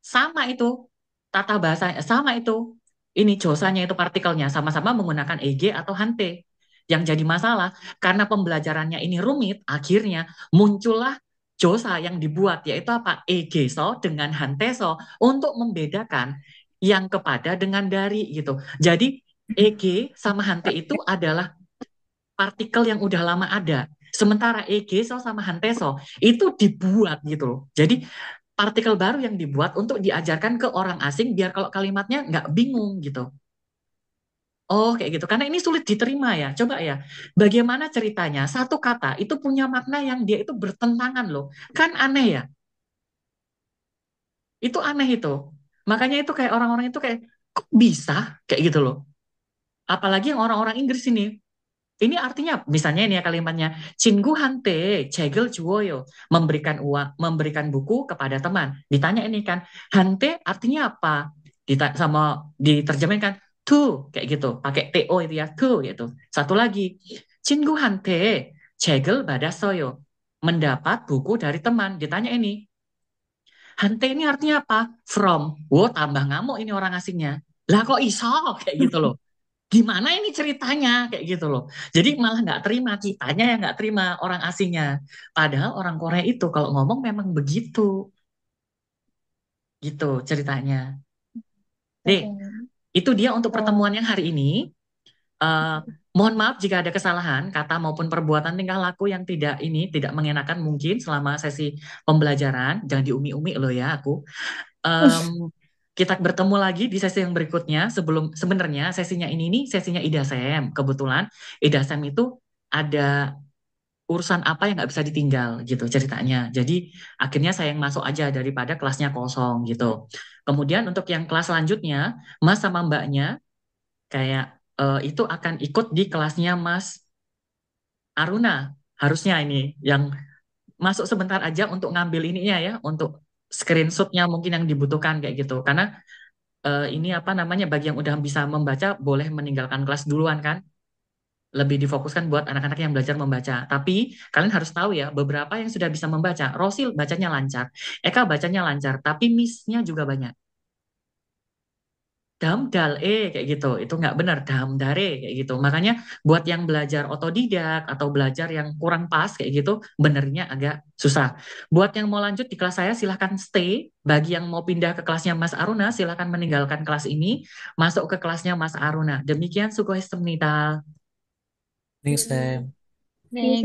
Sama itu. Tata bahasa sama itu. Ini josanya itu partikelnya sama-sama menggunakan EG atau hante. Yang jadi masalah karena pembelajarannya ini rumit, akhirnya muncullah josa yang dibuat yaitu apa? EG-so dengan hante-so untuk membedakan yang kepada dengan dari gitu. Jadi EG sama hante itu adalah partikel yang udah lama ada. Sementara EG-so sama hante-so itu dibuat gitu loh. Jadi partikel baru yang dibuat untuk diajarkan ke orang asing biar kalau kalimatnya nggak bingung gitu. Oh, kayak gitu. Karena ini sulit diterima ya. Coba ya, bagaimana ceritanya satu kata itu punya makna yang dia itu bertentangan loh. Kan aneh ya. Itu aneh itu. Makanya itu kayak orang-orang itu kayak kok bisa kayak gitu loh. Apalagi yang orang-orang Inggris ini. Ini artinya misalnya ini ya kalimatnya 친구한테 책을 주어요. Memberikan uang, memberikan buku kepada teman. Ditanya ini kan, hante artinya apa? Sama diterjemahkan to kayak gitu, pakai to itu ya, to gitu. Satu lagi, 친구한테 책을 받았어요. Mendapat buku dari teman. Ditanya ini, hante ini artinya apa? From. Wow, tambah ngamuk ini orang asingnya. Lah kok iso kayak gitu loh. Gimana ini ceritanya kayak gitu loh. Jadi malah nggak terima, kitanya yang nggak terima orang asingnya. Padahal orang Korea itu kalau ngomong memang begitu, gitu ceritanya. Nih, itu dia untuk pertemuan yang hari ini. Eh, mohon maaf jika ada kesalahan kata maupun perbuatan tingkah laku yang tidak mengenakan mungkin selama sesi pembelajaran. Jangan diumi-umi loh ya aku. Em, kita bertemu lagi di sesi yang berikutnya. Sebenarnya sesinya ini nih sesinya Ida Sem. Kebetulan Ida Sem itu ada urusan apa yang nggak bisa ditinggal gitu ceritanya. Jadi akhirnya saya yang masuk aja daripada kelasnya kosong gitu. Kemudian untuk yang kelas selanjutnya, Mas sama Mbaknya kayak itu akan ikut di kelasnya Mas Aruna. Harusnya ini yang masuk sebentar aja untuk ngambil ininya ya, untuk screenshotnya mungkin yang dibutuhkan kayak gitu. Karena ini apa namanya bagi yang udah bisa membaca boleh meninggalkan kelas duluan kan. Lebih difokuskan buat anak-anak yang belajar membaca. Tapi kalian harus tahu ya, beberapa yang sudah bisa membaca. Rosil bacanya lancar, Eka bacanya lancar, tapi miss-nya juga banyak. Dam dal kayak gitu, itu nggak benar dam dare kayak gitu. Makanya buat yang belajar otodidak atau belajar yang kurang pas kayak gitu, benernya agak susah. Buat yang mau lanjut di kelas saya silahkan stay. Bagi yang mau pindah ke kelasnya Mas Aruna, silahkan meninggalkan kelas ini, masuk ke kelasnya Mas Aruna. Demikian sugohestemnida. Nih, Sam. 네,